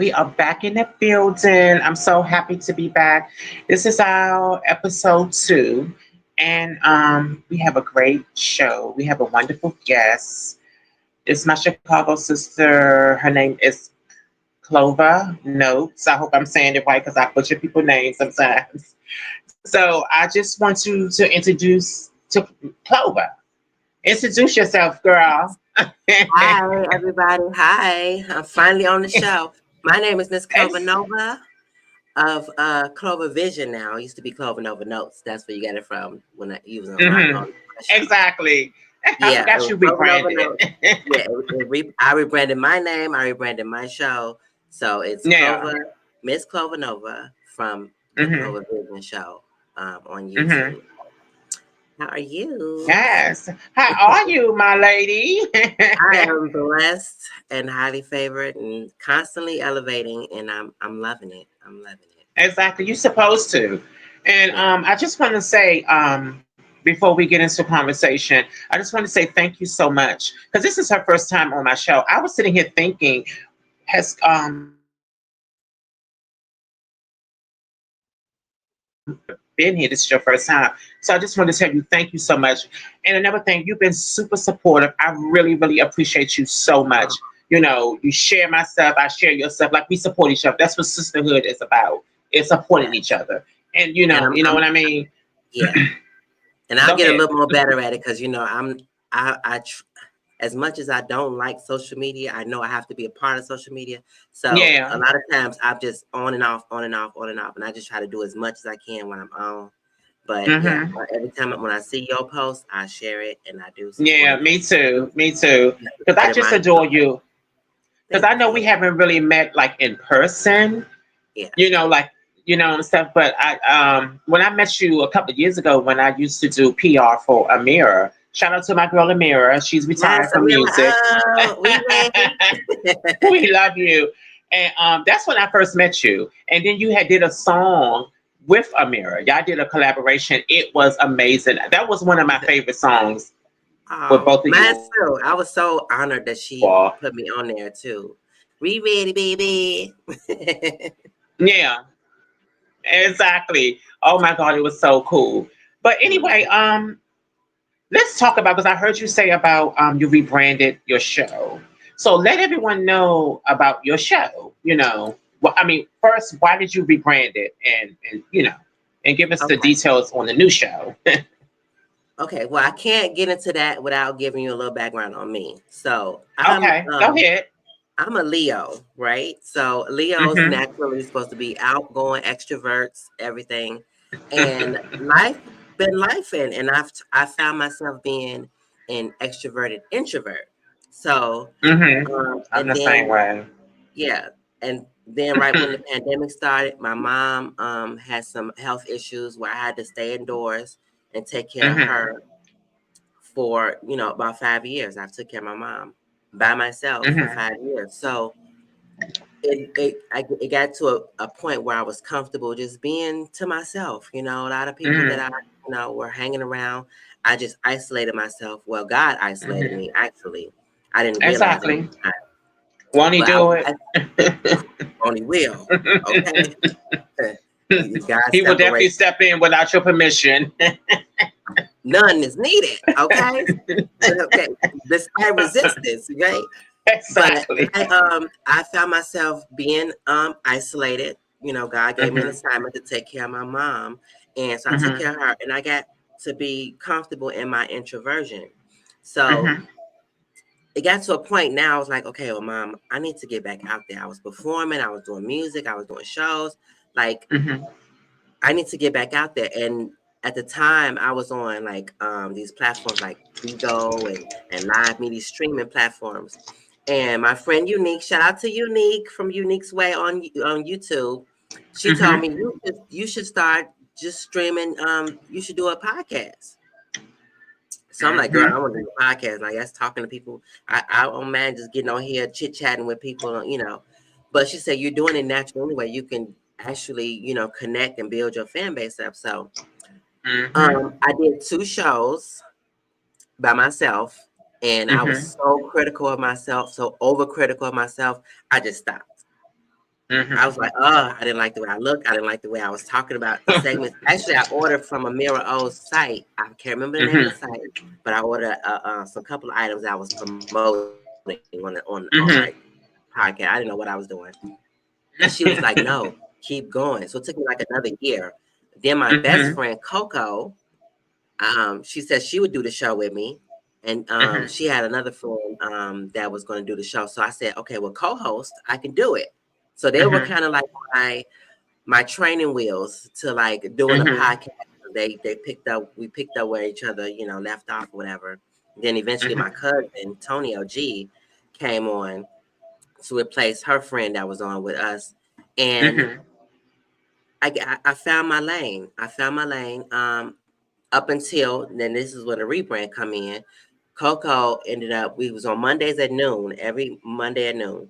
We are back in the building. I'm so happy to be back. This is our episode 2, and we have a great show. We have a wonderful guest. It's my Chicago sister. Her name is Clover Notes. I hope I'm saying it right because I butcher people's names sometimes. So I just want to introduce to Clover. Introduce yourself, girl. Hi, everybody. Hi. I'm finally on the show. My name is Miss Clover Ex- Nova of Clover Vision now. It used to be Clover Nova Notes. That's where you get it from when you was hmm on my show. Exactly. I Yeah, it forgot was you Clover Nova rebranded Notes. it. Yeah, I rebranded my name. I rebranded my show. So it's Yeah. Miss Clover Nova from the hmm Clover Vision show on hmm YouTube. How are you? Yes. How are you, my lady? I am blessed and highly favored and constantly elevating, and I'm loving it. I'm loving it. Exactly. You're supposed to. And Yeah. I just want to say, before we get into conversation, I just want to say thank you so much because this is her first time on my show. I was sitting here thinking, has been here. This is your first time. So I just want to tell you thank you so much. And another thing, you've been super supportive. I really, really appreciate you so Oh, much. You know, you share my stuff, I share your stuff. Like we support each other. That's what sisterhood is about. It's supporting each yes. other. And And you know what I mean? yeah. And I'll Go get a ahead. little more better at it because as much as I don't like social media, I know I have to be a part of social media. So a Yeah. lot of times I'm just on and off, on and off, on and off, and I just try to do as much as I can when I'm on. But yeah, hmm every time when I see your post, I share it and I do support Yeah, it because me too. Me too. you have to Because put I in just my adore okay. you. Because I Thank know we you. haven't really met like in person, Yeah. you know, like and stuff. But I when I met you a couple of years ago when I used to do PR for Amira. Shout out to my girl Amira. She's Yes, retired from Amira. music. Oh, we ready. We love you. And that's when I first met you. And then you had did a song with Amira. Y'all did a collaboration. It was amazing. That was one of my favorite songs with Oh, both of mine you too. I was so honored that she all. put me on there too. We ready, baby. Yeah, exactly. Oh my God, it was so cool. But anyway, Mhm. let's talk about because I heard you say about you rebranded your show. So let everyone know about your show. Well, I mean, first, why did you rebrand it, and and give us the Okay. details on the new show. Okay. Well, I can't get into that without giving you a little background on me. So Okay, go ahead. I'm a Leo, right? So Leo's hmm naturally supposed to be outgoing, extroverts, everything. And life been life I found myself being an extroverted introvert. So I'm and the same then way. yeah, and then right when the pandemic started, my mom had some health issues where I had to stay indoors and take care of hmm her for about 5 years. I took care of my mom by myself for hmm 5 years. So it got to a point where I was comfortable just being to myself. A lot of people that I hmm were hanging around. I just isolated myself. Well, God isolated hmm me. Actually, I didn't realize it at Exactly. the time, Won't he but do it? only will. Okay, God He will definitely separates. step in without your permission. None is needed. Okay, okay. Despite resistance, right? But Exactly. I found myself being isolated. God gave me an hmm assignment to take care of my mom, and so I took hmm care of her, and I got to be comfortable in my introversion. So hmm it got to a point now. I was like, okay, well, mom, I need to get back out there. I was performing, I was doing music, I was doing shows. Like hmm I need to get back out there. And at the time, I was on like these platforms like Bigo and Live Media streaming platforms. And my friend Unique, shout out to Unique from Unique's Way on YouTube. She told hmm me you should start just streaming. You should do a podcast. So I'm like, girl, I hmm want to do a podcast. Like that's talking to people. I don't mind just getting on here chit chatting with people. But she said you're doing it naturally anyway. You can actually connect and build your fan base up. So hmm I did 2 shows by myself, and I was hmm so critical of myself, so overcritical of myself. I just stopped. I was like, oh, I didn't like the way I looked. I didn't like the way I was talking about the segments. Actually, I ordered from a Mirror O's site. I can't remember the name of the site, but I ordered some couple of items I was promoting on my podcast. I didn't know what I was doing. And she was like, no, keep going. So it took me like another year. Then my best friend, Coco, she said she would do the show with me. And she had another friend that was going to do the show. So I said, okay, well, co-host, I can do it. So they were kind of like my training wheels to like doing a podcast. They we picked up where each other, left off or whatever. Then eventually my cousin, Tony OG, came on to replace her friend that was on with us. And I found my lane. I found my lane. Up until then, this is when the rebrand come in. Coco ended up, we was on Mondays at noon, every Monday at noon.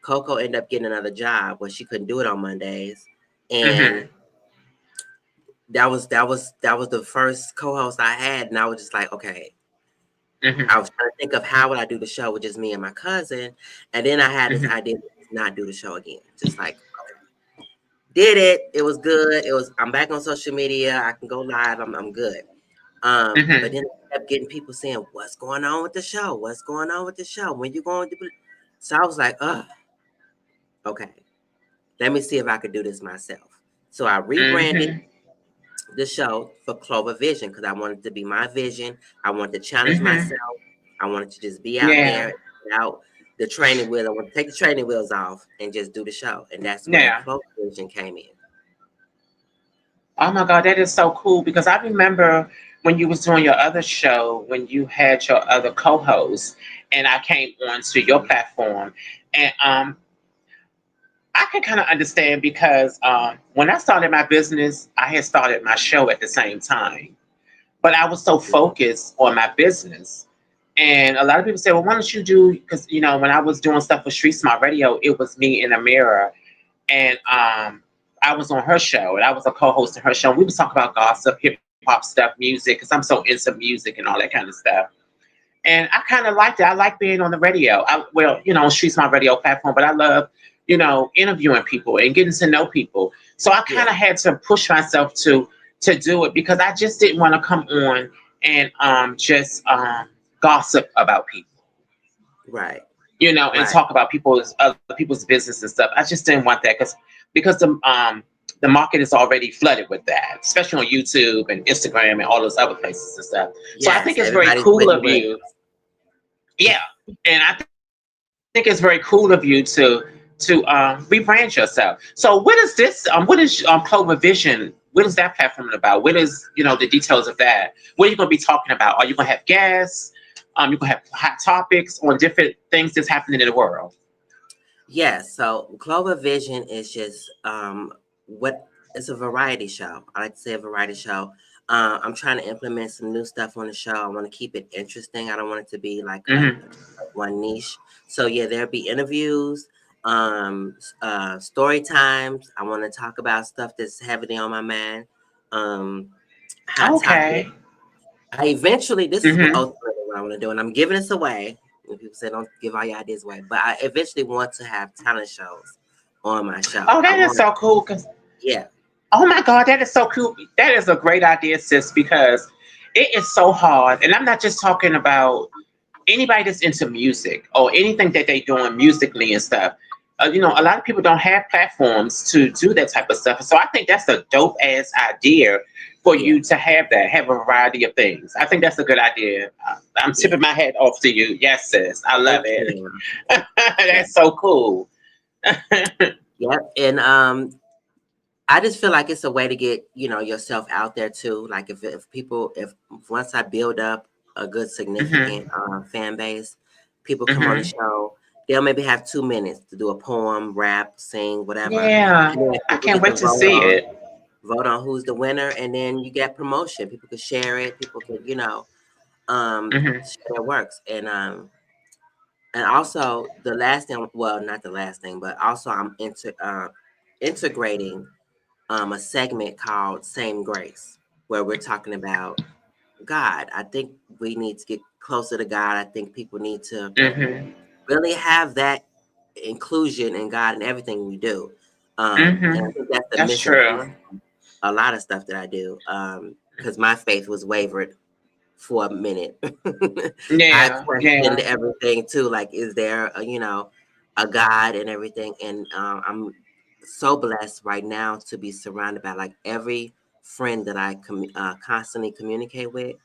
Coco ended up getting another job where she couldn't do it on Mondays. And that was the first co-host I had. And I was just like, okay. I was trying to think of how would I do the show with just me and my cousin. And then I had this idea to not do the show again. Just like, okay. Did it. It was good. I'm back on social media. I can go live. I'm good. But then I kept getting people saying, what's going on with the show? What's going on with the show? When you going to do it? So I was like, okay, let me see if I could do this myself. So I rebranded the show for Clover Vision because I wanted to be my vision. I wanted to challenge myself. I wanted to just be out there, out the training wheel. I want to take the training wheels off and just do the show. And that's where Clover Vision came in. Oh my God, that is so cool because I remember when you was doing your other show, when you had your other co-host, and I came onto your platform, and I can kind of understand because when I started my business, I had started my show at the same time, but I was so focused on my business. And a lot of people say, well, why don't you do, because, when I was doing stuff for Street Smart Radio, it was me in a mirror. And I was on her show, and I was a co-host in her show. And we was talking about gossip, hip hop stuff, music, because I'm so into music and all that kind of stuff. And I kind of liked it. I like being on the radio. On Street Smart Radio platform, but I love, interviewing people and getting to know people. So I kind of had to push myself to do it because I just didn't want to come on and just gossip about people. Right. And talk about other people's business and stuff. I just didn't want that because the market is already flooded with that, especially on YouTube and Instagram and all those other places and stuff. So I think it's very cool of you. Yeah, and I think it's very cool of you to rebrand yourself. So what is Clover Vision? What is that platform about? What is the details of that? What are you going to be talking about? Are you going to have guests? You're going to have hot topics on different things that's happening in the world. Yes. So Clover Vision is just it's a variety show. I like to say a variety show. I'm trying to implement some new stuff on the show. I want to keep it interesting. I don't want it to be like one niche. So yeah, there'll be interviews, story times. I want to talk about stuff that's heavily on my mind. Hot topic. This is ultimately what I want to do, and I'm giving this away. People say don't give all your ideas away, but I eventually want to have talent shows on my show. Oh, that is so cool. Yeah. Oh my God, that is so cool. That is a great idea, sis, because it is so hard. And I'm not just talking about anybody that's into music or anything that they doing musically and stuff. A lot of people don't have platforms to do that type of stuff. So I think that's a dope ass idea for you to have a variety of things. I think that's a good idea. I'm tipping my hat off to you. Yes, sis. I love it. That's so cool. Yep. And I just feel like it's a way to get, yourself out there too. Like if once I build up a good significant fan base, people come on the show, they'll maybe have 2 minutes to do a poem, rap, sing, whatever. Yeah, I can't wait to see it. Vote on who's the winner, and then you get promotion. People can share it. People can, share their works. And also the last thing, well, not the last thing, but also I'm integrating a segment called Same Grace, where we're talking about God. I think we need to get closer to God. I think people need to really have that inclusion in God in everything we do. And I Mhm. think that's the That's missing piece. true. A lot of stuff that I do, because my faith was wavered for a minute. I Yeah. questioned Yeah. everything too. Like, is there a God and everything? And I'm so blessed right now to be surrounded by like every friend that I constantly communicate with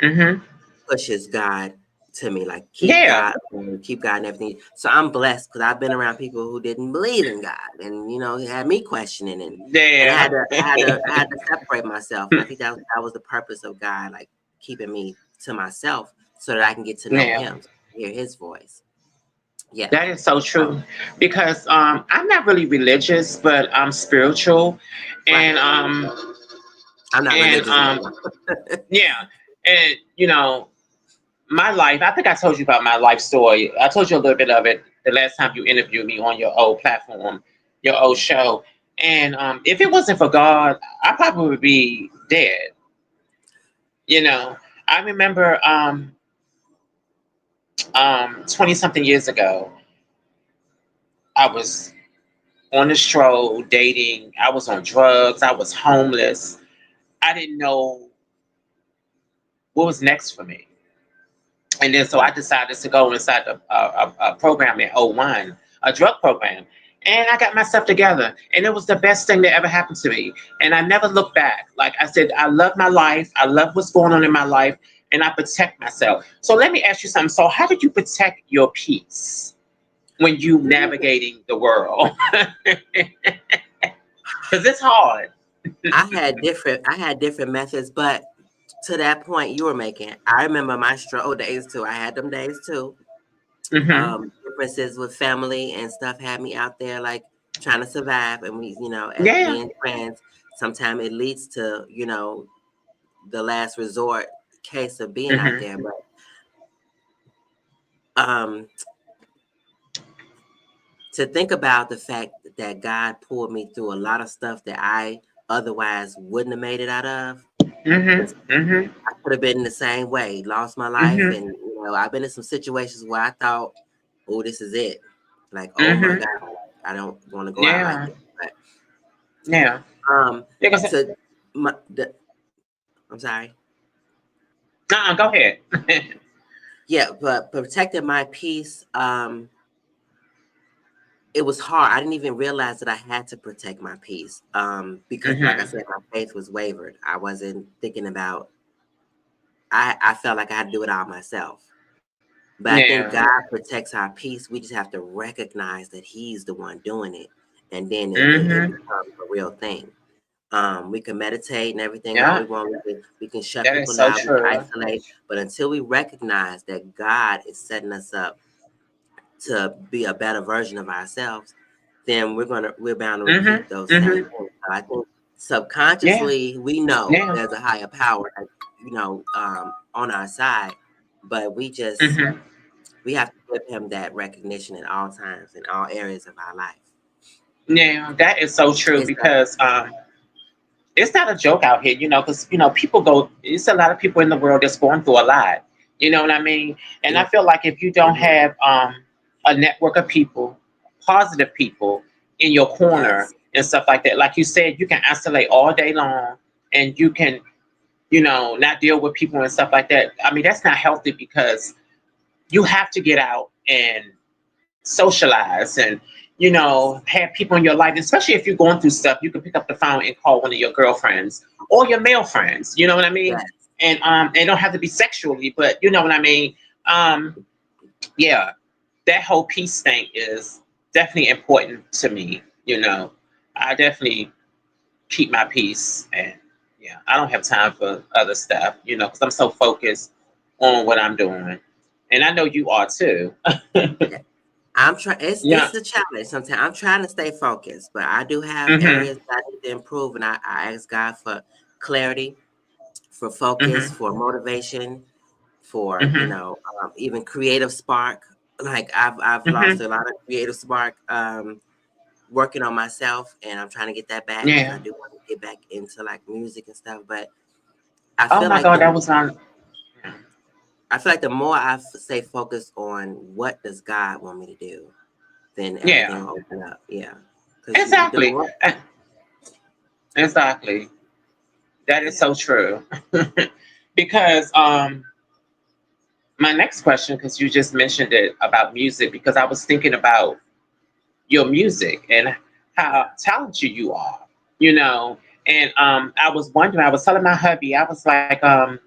Mhm. pushes God to me, like Yeah. keep God and everything. So I'm blessed because I've been around people who didn't believe in God, and it had me questioning, and Yeah. I had to separate myself, and I think that was the purpose of God, like keeping me to myself so that I can get to know Yeah. Him, hear His voice. Yeah. That is so So, true because I'm not really religious, but I'm spiritual, and right. I'm not and religious um, either. yeah, and my life. I think I told you about my life story. I told you a little bit of it the last time you interviewed me on your old platform, your old show. And if it wasn't for God, I probably would be dead. You know, I remember 20 something years ago, I was on the stroll, dating. I was on drugs. I was homeless. I didn't know what was next for me. And then so I decided to go inside a program in '01, a drug program. And I got myself together. And it was the best thing that ever happened to me. And I never looked back. Like I said, I love my life. I love what's going on in my life. And I protect myself. So let me ask you something. So how did you protect your peace when you navigating the world? Because it's hard. I had different methods, but to that point you were making, I remember my stroll days too. I had them days too. Hmm. Differences with family and stuff had me out there like trying to survive, and we, as Yeah. being friends, sometimes it leads to the last resort case of being out Hmm. there. But um to think about the fact that God pulled me through a lot of stuff that I otherwise wouldn't have made it out of, Hmm. because Hmm. I could have been the same way, lost my life. Hmm. And I've been in some situations where I thought, oh, this is it, like, oh my Hmm. God, I don't want to go out like Yeah. this. But Yeah. um Because to I'm sorry. go ahead. Yeah, but protecting my peace, it was hard. I didn't even realize that I had to protect my peace, because like I Hmm. said, my faith was wavered. I wasn't thinking about, I felt like I had to do it all myself. But I think Yeah. God protects our peace. We just have to recognize that He's the one doing it, and then it Hmm. becomes a real thing. We can meditate and everything all Yeah. we want. We can shut That is people so out. We can true. isolate. But until we recognize that God is setting us up to be a better version of ourselves, then we're bound to Hmm. repeat those same Hmm. things. So I think Yeah. subconsciously we know Yeah. there's a higher power, on our side, but Hmm. we have to give Him that recognition at all times in all areas of our life. Yeah. That is so true It's like, because it's not a joke out here, because people go. It's a lot of people in the world that's going through a lot. You know what I mean? And I yeah, feel like if you don't mhm, have a network of people, positive people in your corner yes, and stuff like that, like you said, you can isolate all day long, and you can not deal with people and stuff like that. I mean, that's not healthy because you have to get out and socialize and yes, have people in your life, especially if you're going through stuff. You can pick up the phone and call one of your girlfriends or your male friends, you know what I mean? yes. And it don't have to be sexually, but you know what I mean. um yeah, that whole peace thing is definitely important to me. I definitely keep my peace, and yeah, I don't have time for other stuff, because I'm so focused on what I'm doing, and I know you are too. Yeah. I'm trying. Yeah. It's a challenge sometimes. I'm trying to stay focused, but I do have Mhm. areas that I need to improve, and I ask God for clarity, for focus, Mhm. for motivation, for Mhm. even creative spark. Like I've lost Mhm. a lot of creative spark, working on myself, and I'm trying to get that back because I Yeah. do want to get back into like music and stuff. But I Oh feel my like God, that was on. the more I stay focused on what does God want me to do, then everything Yeah, will open up. Yeah, because you don't exactly. want. Exactly. That is Yeah. so true. Because my next question, because you just mentioned it about music, because I was thinking about your music and how Yeah. talented you are, you know. And I was wondering, I was telling my hubby, I was like, I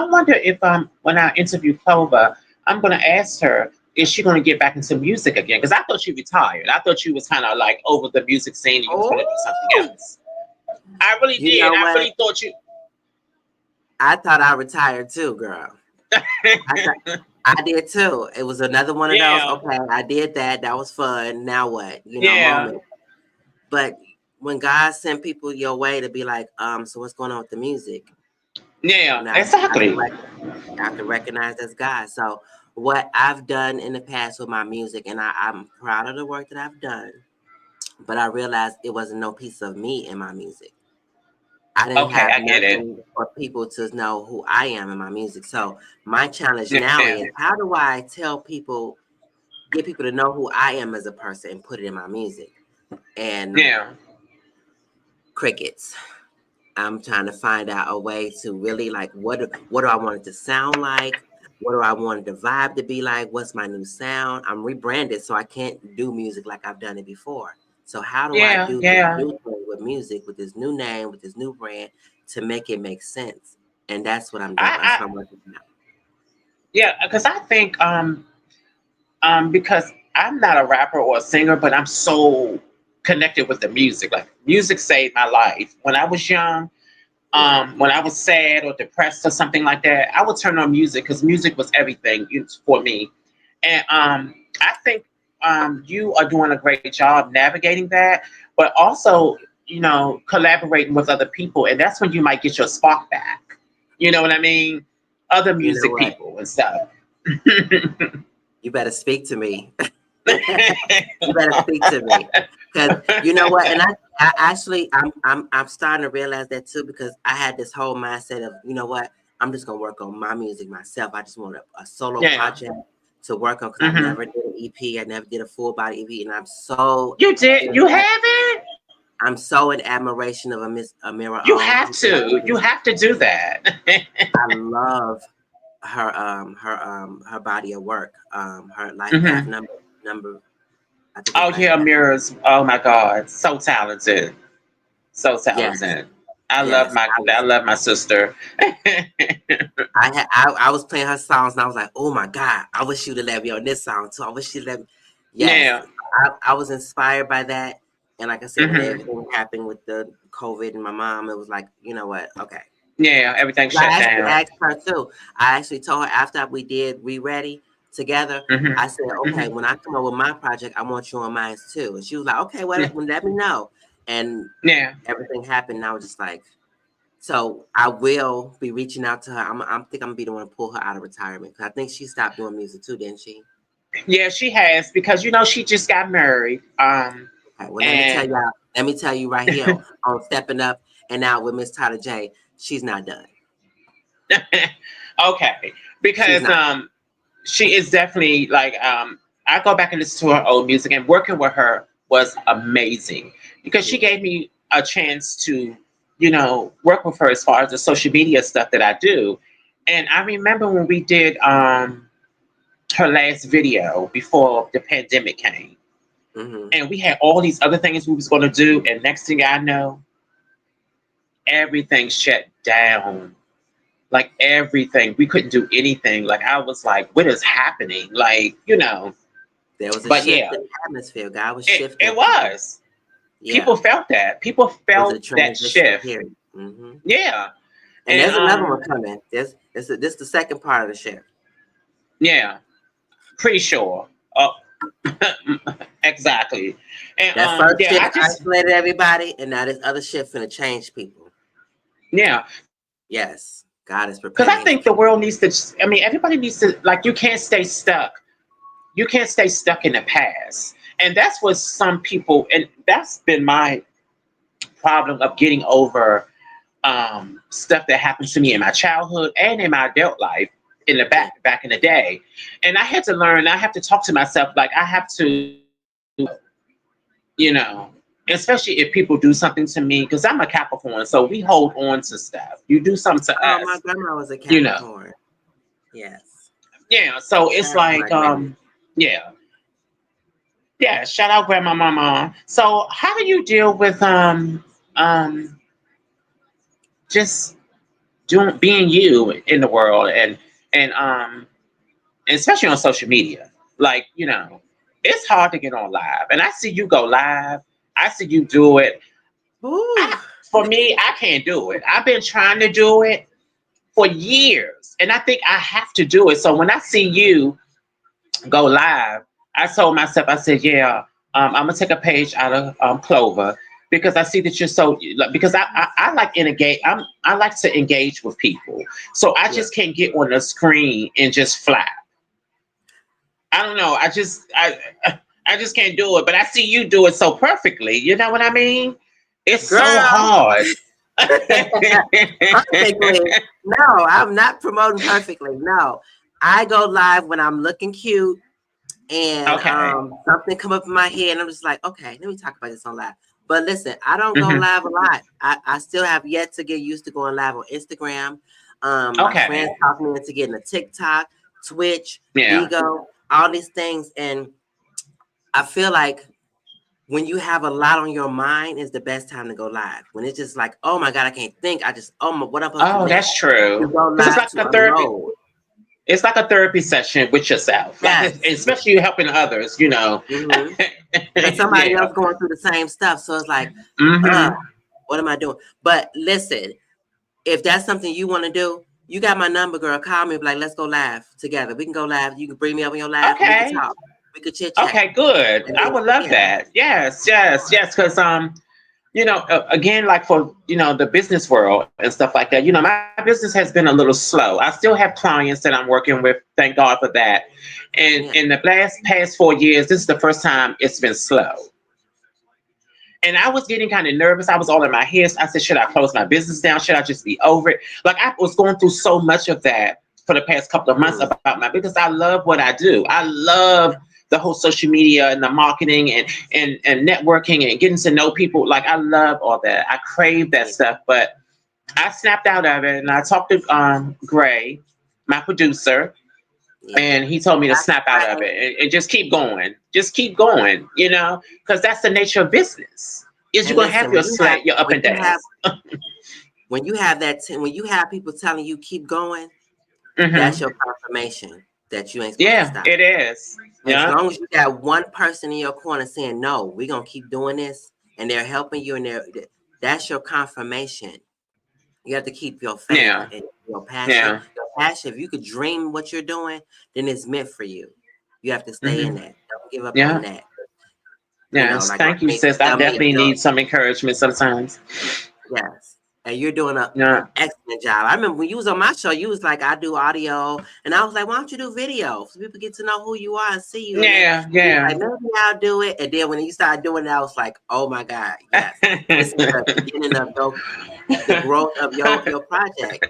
wonder if when I interview Clover, I'm gonna ask her, is she gonna get back into music again? Because I thought she retired. I thought she was kind of like over the music scene and you was gonna do something Oh, else. I really you did. know I what? really thought you. I thought I retired too, girl. I thought I did too. It was another one of those. Yeah, Okay, I did that. That was fun. Now what? yeah, Moment. But when God sent people your way to be like, so what's going on with the music? yeah, Now exactly. I can recognize that's God. So what I've done in the past with my music, and I'm proud of the work that I've done, but I realized it wasn't no piece of me in my music. I didn't Okay, have I get it. nothing for people to know who I am in my music. So my challenge now Yeah, is how do I tell people, get people to know who I am as a person and put it in my music? And yeah. crickets. I'm trying to find out a way to really like what do I want it to sound like? What do I want the vibe to be like? What's my new sound? I'm rebranded, so I can't do music like I've done it before. So how do I Yeah, do this yeah. new thing with music, with this new name, with this new brand to make it make sense? And that's what I'm doing. That's I what I'm working on. yeah, because I think because I'm not a rapper or a singer, but I'm so connected with the music. Like music saved my life. When I was young, Yeah. when I was sad or depressed or something like that, I would turn on music because music was everything for me. And I think you are doing a great job navigating that, but also, collaborating with other people. And that's when you might get your spark back. You know what I mean? Other You know music what? people and stuff. You better speak to me. You better speak to me. Because you know what, and I actually I'm starting to realize that too because I had this whole mindset of what I'm just gonna work on my music myself. I just want a solo Yeah. project to work on because I Hmm. never did an EP. I never did a full body EP, and I'm so You did. in You ad- haven't. I'm so in admiration of a Miss Amira You O. have to. You have to do that. I love her body of work. Her life path Hmm. number. I think it's Oh life yeah, path. mirrors. Oh my God, so talented. So Yes, talented. I love yes. my I love my sister. I was playing her songs and I was like, oh my God, I wish you'd have let me on this song too. I wish you'd let me. Yes, Yeah. I was inspired by that. And like I said, when Hmm. everything happened with the COVID and my mom, it was like, you know what? Okay. Yeah. Everything I shut actually down. asked her too. I actually told her after we did We Ready together, Hmm. I said, okay, Hmm. when I come up with my project, I want you on mine too. And she was like, okay, well, Yeah. let me know. And Yeah. everything happened. And I was just like, so I will be reaching out to her. I'm think I'm gonna be the one to pull her out of retirement because I think she stopped doing music too, didn't she? Yeah. She has because she just got married. Okay, well let me tell And y'all. Let me tell you right here on Stepping Up and Out with Miss Tyler J. She's not done. okay, She's because not. she is definitely like I go back and listen to her old music, and working with her was amazing because she Yeah. gave me a chance to work with her as far as the social media stuff that I do. And I remember when we did her last video before the pandemic came, Mm-hmm. and we had all these other things we was going to do, and next thing I know, everything shut down. Like everything, we couldn't do anything. Like I was like, what is happening? Like, There was a but shift yeah, in the atmosphere. God was it shifting people. was. Yeah. People felt that. People It was a felt that transitional shift. period. Mm-hmm. Yeah. And And there's another one coming. This the second part of the shift. yeah, pretty sure. Oh, exactly. And That first yeah, shift I just isolated everybody, and now this other shift finna change people. yeah, Yes, God is because I preparing His think the people. world needs to. I mean, everybody needs to like. You can't stay stuck. You can't stay stuck in the past. And that's what some people. And that's been my problem of getting over stuff that happened to me in my childhood and in my adult life in the Yeah, back in the day. And I had to learn. I have to talk to myself like I have to you know, especially if people do something to me, because I'm a Capricorn, so we hold on to stuff. You do something to Oh, my us, grandma was a you know. Capricorn. Yes. Yeah, so it's Shout out to like, my granny. yeah, yeah. Shout out grandma, mama. So, how do you deal with um, just doing being you in the world and especially on social media? Like, it's hard to get on live, and I see you go live. I see you do it. Ooh. For me, I can't do it. I've been trying to do it for years, and I think I have to do it. So when I see you go live, I told myself, I said, yeah, I'm gonna take a page out of Clover because I see that you're so because I like engage. I like to engage with people, so I Yeah. just can't get on the screen and just flap. I don't know. I just can't do it. But I see you do it so perfectly. You know what I mean? It's so Girl. hard. Perfectly. No, I'm not promoting perfectly. No. I go live when I'm looking cute and Okay. something come up in my head and I'm just like, okay, let me talk about this on live. But listen, I don't go Hmm. live a lot. I still have yet to get used to going live on Instagram. My friends Okay. talk me into getting a TikTok, Twitch, Yeah. Bigo, all these things. And I feel like when you have a lot on your mind is the best time to go live. When it's just like, oh my God, I can't think. oh my, what I'm supposed to do Oh, next? that's You true. go Because it's live like to a therapy. unload. It's like a therapy session with yourself. Like, Yes. especially you helping others. Mm-hmm. Because somebody Yeah. else going through the same stuff. So it's like, uh, Hmm. what am I doing? But listen, if that's something you want to do, you got my number, girl. Call me, be like, let's go live together. We can go live. You can bring me up on your live and we can Okay. talk. We could chit chat. Okay. Good. And I then, would love yeah, that. Yes. Yes. Yes. Because again, like for the business world and stuff like that. My business has been a little slow. I still have clients that I'm working with. Thank God for that. And yeah, in the past 4 years, this is the first time it's been slow. And I was getting kind of nervous. I was all in my head. I said, should I close my business down? Should I just be over it? Like I was going through so much of that for the past couple of months mm, about because I love what I do. I love yeah, the whole social media and the marketing and networking and getting to know people. Like I love all that. I crave that yeah, stuff. But I snapped out of it and I talked to Gray, my producer, yeah. and he told me to That's snap out of right. it and just keep going. Just keep going, because that's the nature of business. Is you're And gonna have listen, your sled, your up when and you have downs. when you have when you have people telling you keep going, that's Hmm. your confirmation that you ain't supposed to Yeah, stop. it is. As Yeah, long as you got one person in your corner saying, no, we're gonna keep doing this, and they're helping you and that's your confirmation. You have to keep your faith yeah, and your passion. yeah. Your passion, if you could dream what you're doing, then it's meant for you. You have to stay in Hmm. that. Don't give up on Yeah. that. Yes. Like my Thank you, friend used sis. to I tell me, definitely need some encouragement sometimes. yes. And you're doing a Yeah. excellent job. I remember when you was on my show, you was like, I do audio. And I was like, why don't you do video? So people get to know who you are and see you. And Yeah. you was Yeah. like, maybe I'll do it. And then when you started doing it, I was like, oh my God, yes. This is the beginning of the growth of your project,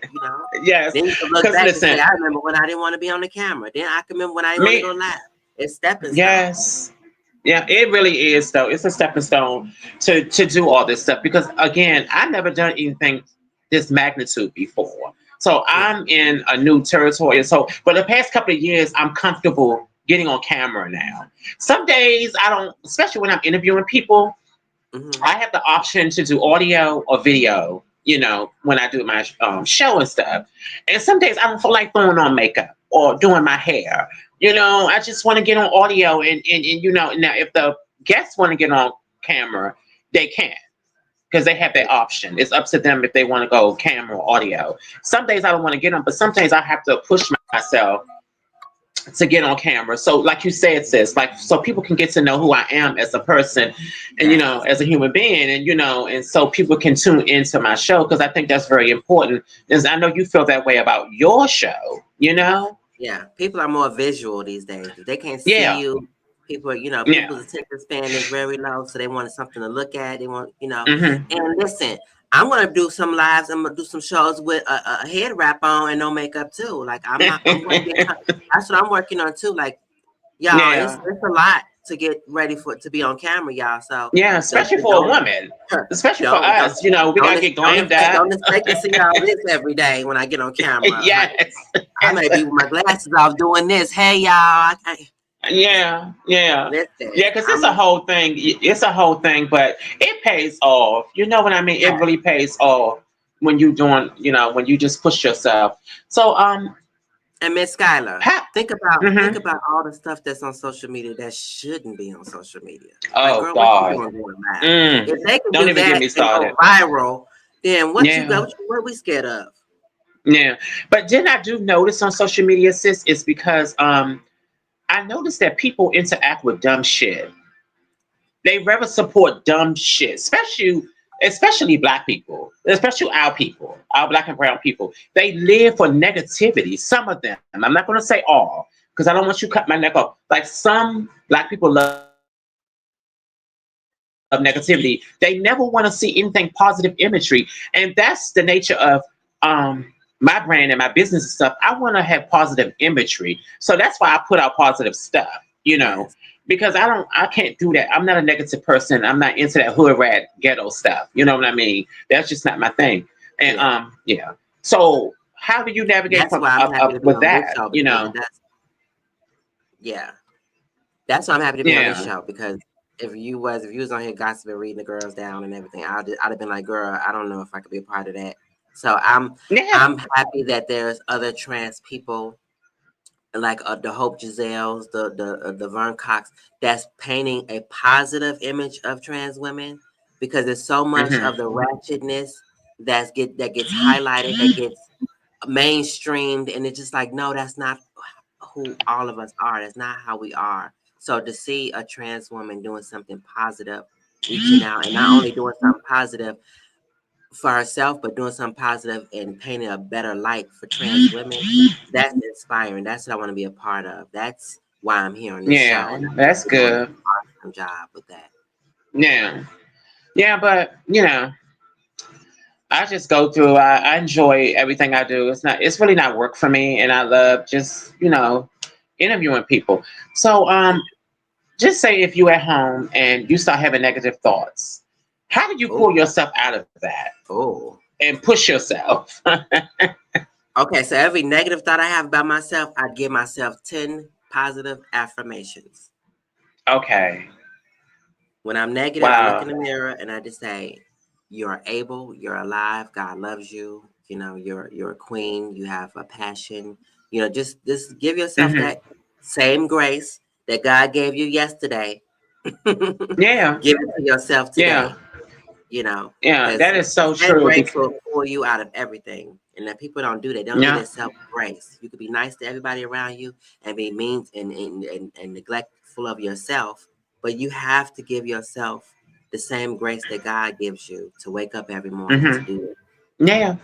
Yes. Then you can look Because back and say, listen, I remember when I didn't want to be on the camera. Then I can remember when I didn't want to me. go live. It's stepping stones. Yes. Yeah, it really is though. It's a stepping stone to do all this stuff because again, I've never done anything this magnitude before. So Yeah. I'm in a new territory. So for the past couple of years, I'm comfortable getting on camera now. Some days I don't, especially when I'm interviewing people, Hmm. I have the option to do audio or video, when I do my show and stuff. And some days I don't feel like throwing on makeup or doing my hair. I just want to get on audio and now if the guests want to get on camera, they can because they have that option. It's up to them if they want to go camera or audio. Some days I don't want to get on, but some days I have to push myself to get on camera. So, like you said, sis, like so people can get to know who I am as a person, and Yes. as a human being, and so people can tune into my show because I think that's very important. Is I know you feel that way about your show. Yeah. People are more visual these days. If they can't see Yeah, you, yeah. people's attention span is very low. So they want something to look at. They want. Hmm. And listen, I'm gonna do some lives. I'm gonna do some shows with a head wrap on and no makeup too. Like I'm gonna get. That's what I'm working on too. Like y'all, Yeah, it's a lot. to get ready to be on camera, y'all. So Yeah, especially for a woman, especially for us. You know, we gotta get glammed up. Don't expect to see all this every day when I get on camera. Yes. I may be with my glasses off doing this. Hey, y'all. Yeah. Listen, Yeah, because it's a whole thing. It's a whole thing, but it pays off. You know what I mean? It really pays off when you doing, when you just push yourself. So, and Miss Skylar, think mhm. about all the stuff that's on social media that shouldn't be on social media. Like, Oh girl, what you God. doing going live? If they can Don't do even get that me and go started. viral, then what Yeah. we scared of? Yeah. But then I do notice on social media, sis, it's because I noticed that people interact with dumb shit. They rather support dumb shit, especially black people, especially our people, our black and brown people. They live for negativity. Some of them. I'm not going to say all because I don't want you to cut my neck off. Like some black people love negativity. They never want to see anything positive imagery, and that's the nature of my brand and my business and stuff. I want to have positive imagery, so that's why I put out positive stuff. Yes. Because I can't do that. I'm not a negative person. I'm not into that hood rat ghetto stuff. You know what I mean? That's just not my thing. And Yeah. yeah. So how do you navigate That's from why I'm happy to be with on this that? show because that's why I'm happy to be on this Yeah. show because if you was on here gossiping, reading the girls down and everything, I'd have been like, girl, I don't know if I could be a part of that. So I'm Yeah. happy that there's other trans people like the Hope Giselles, the Vern Cox, that's painting a positive image of trans women because there's so much of the ratchetness that gets highlighted, that gets mainstreamed, and it's just like, no, that's not who all of us are. That's not how we are. So to see a trans woman doing something positive, reaching out, and not only doing something positive for herself, but doing something positive and painting a better light for trans women, that's inspiring. That's what I want to be a part of. That's why I'm here on this show. Yeah. And That's I'm doing good. an awesome job with that. Yeah. Yeah, but I just go through. I enjoy everything I do. It's really not work for me, and I love just interviewing people. So just say if you at home and you start having negative thoughts, how do you Oh, pull yourself out of that oh. and push yourself? Okay, so every negative thought I have about myself, I give myself 10 positive affirmations. Okay. When I'm negative, I look in Wow. the mirror and I just say, you're able, you're alive, God loves you, you're a queen, you have a passion. Just give yourself Hmm. that same grace that God gave you yesterday. Yeah. Give it to yourself Yeah. today, Yeah. because That is so that true. grace will pull you out of everything. And that people don't do that. They don't give Yeah. themselves grace. You could be nice to everybody around you and be mean and neglectful of yourself, but you have to give yourself the same grace that God gives you to wake up every morning to Hmm. do it. Yeah.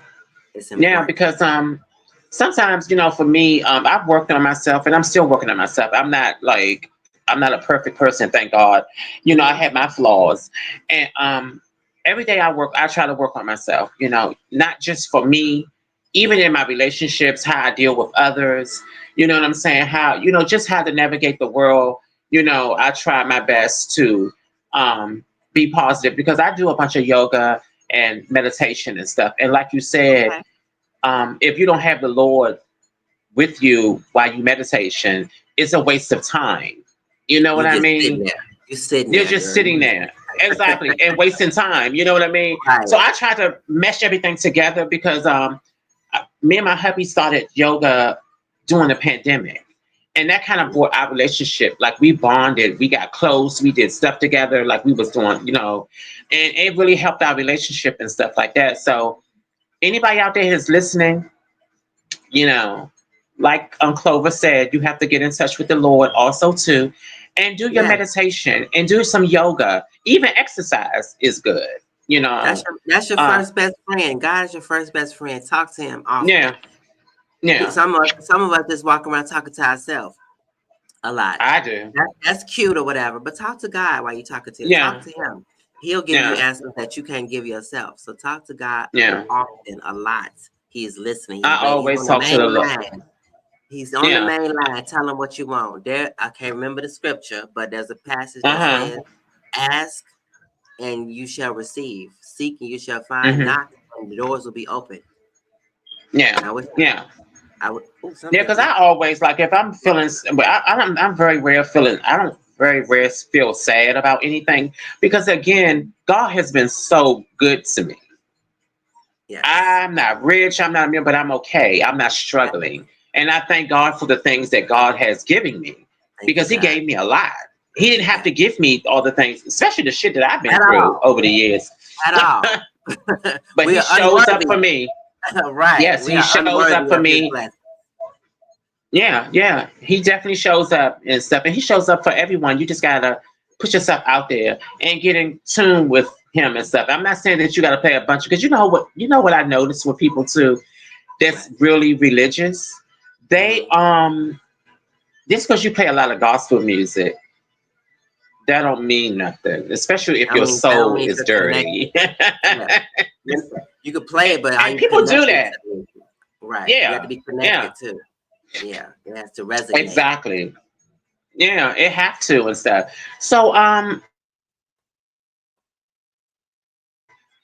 It's Yeah. important. Because sometimes for me I've worked on myself and I'm still working on myself. I'm not a perfect person, thank God. I Mm-hmm. have my flaws, and every day I try to work on myself, not just for me, even Yeah. in my relationships, how I deal with others. You know what I'm saying? How just how to navigate the world. I try my best to be positive because I do a bunch of yoga and meditation and stuff, and like you said, Okay. if you don't have the Lord with you while you meditation, it's a waste of time. You know what You I just sitting mean? there. You sitting You're there, just girl. sitting there. Exactly. And wasting time. You know what I mean? Right. So I try to mesh everything together because me and my hubby started yoga during the pandemic. And that kind of brought our relationship. Like we bonded, we got close, we did stuff together, like we was doing, and it really helped our relationship and stuff like that. So anybody out there who's listening, you know, like Clover said, you have to get in touch with the Lord also too, and do your Yeah. meditation and do some yoga. Even exercise is good. You know, That's your uh, first best friend. God is your first best friend. Talk to him often. yeah, yeah, Some of us just walk around talking to ourselves a lot. I do. That's cute or whatever, but talk to God while you're talking to him. Talk Yeah, to him. He'll give you yeah, answers that you can't give yourself. So talk to God yeah. often, a lot. He's listening. I He's always on the talk to main the Lord. line. He's on the Yeah. main line. Tell him what you want. There, I can't remember the scripture, but there's a passage that Uh-huh. says, "Ask and you shall receive; seek and you shall find; Mm-hmm. knock and the doors will be open." Yeah. And I wish Yeah. I would. Oh, Yeah, something just because I happened. always like if I'm feeling, but I'm very rare feeling. I don't very rare feel sad about anything because again, God has been so good to me. Yes. I'm not rich, I'm not a millionaire, but I'm okay. I'm not Yes. struggling, and I thank God for the things that God has given me Thank you, because He God. gave me a lot. He didn't have Yes. to give me all the things, especially the shit that I've been At through all. over the years. At all. But We He are shows up unworthy. for me. Right. Yes, We He are shows up unworthy for of His me. blessing. Yeah, yeah. He definitely shows up and stuff. And he shows up for everyone. You just gotta put yourself out there and get in tune with him and stuff. I'm not saying that you gotta play a bunch because you know what I noticed with people too that's Right. really religious. They Hmm. just because you play a lot of gospel music, that don't mean nothing, especially if I your mean, that don't soul mean is you're connected. dirty. Yeah. You could play it, but are And you people do connected that. to it? Right. You have to Yeah, be yeah, connected too. Yeah. It has to resonate. exactly. Yeah, it have to and stuff. So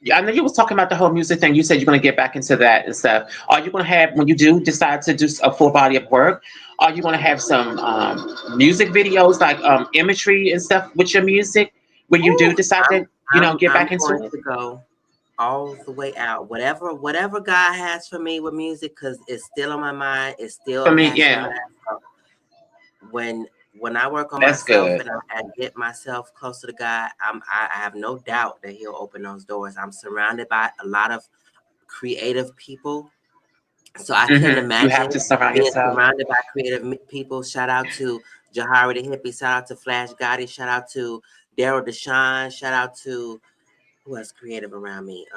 yeah, I know you was talking about the whole music thing. You said you're going to get back into that and stuff. Are you going to have, when you do decide to do a full body of work, are you going to have some music videos, like imagery and stuff with your music when you do Ooh, decide I'm to, get I'm back into going it? to go all the way out. Whatever God has for me with music, because it's still on my mind. It's still For a me, passion of yeah, mine. So when I work on that's myself good. and I get myself closer to God, I have no doubt that He'll open those doors. I'm surrounded by a lot of creative people, so I couldn't You have imagine to surround being yourself. surrounded by creative people. Shout out to Jahari the Hippie. Shout out to Flash Gotti. Shout out to Daryl Deshawn. Shout out to who else creative around me.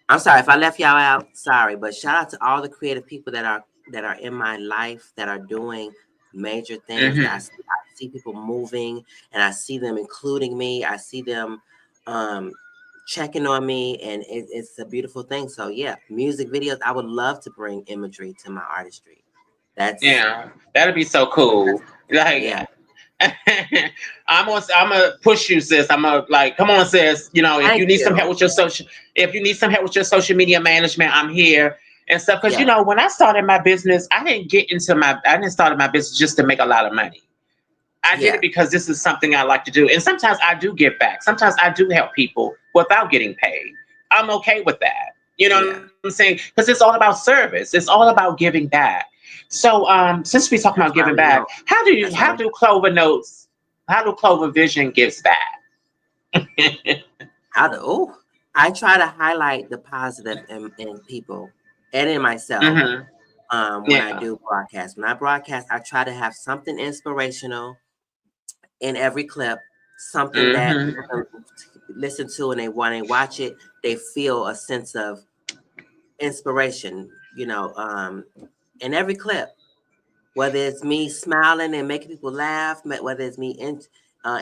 I'm sorry if I left y'all out. Sorry, but shout out to all the creative people that are in my life that are doing major things. That Hmm I see people moving, and I see them including me. I see them um, checking on me, and it's a beautiful thing. So yeah, music videos. I would love to bring imagery to my artistry. That's Yeah, that'd be so cool. Like, yeah. I'm gonna push you, sis. I'm gonna like, come on, sis. If Thank you need some help you. with your social, if you need some help with your social media management, I'm here and stuff. Because Yes. when I started my business, I didn't start my business just to make a lot of money. I did Yeah. it because this is something I like to do, and sometimes I do give back. Sometimes I do help people without getting paid. I'm okay with that. You know what Yeah. I'm saying? Because it's all about service. It's all about giving back. So, since we're talking about That's why giving we back, don't. That's why how we do Clover Notes, how do Clover Vision gives back? How to oh, I try to highlight the positive in people and in myself Hmm when I Yeah. do broadcast. When I broadcast, I try to have something inspirational in every clip, something that hmm people can listen to and they want to watch it, they feel a sense of inspiration, in every clip. Whether it's me smiling and making people laugh, whether it's me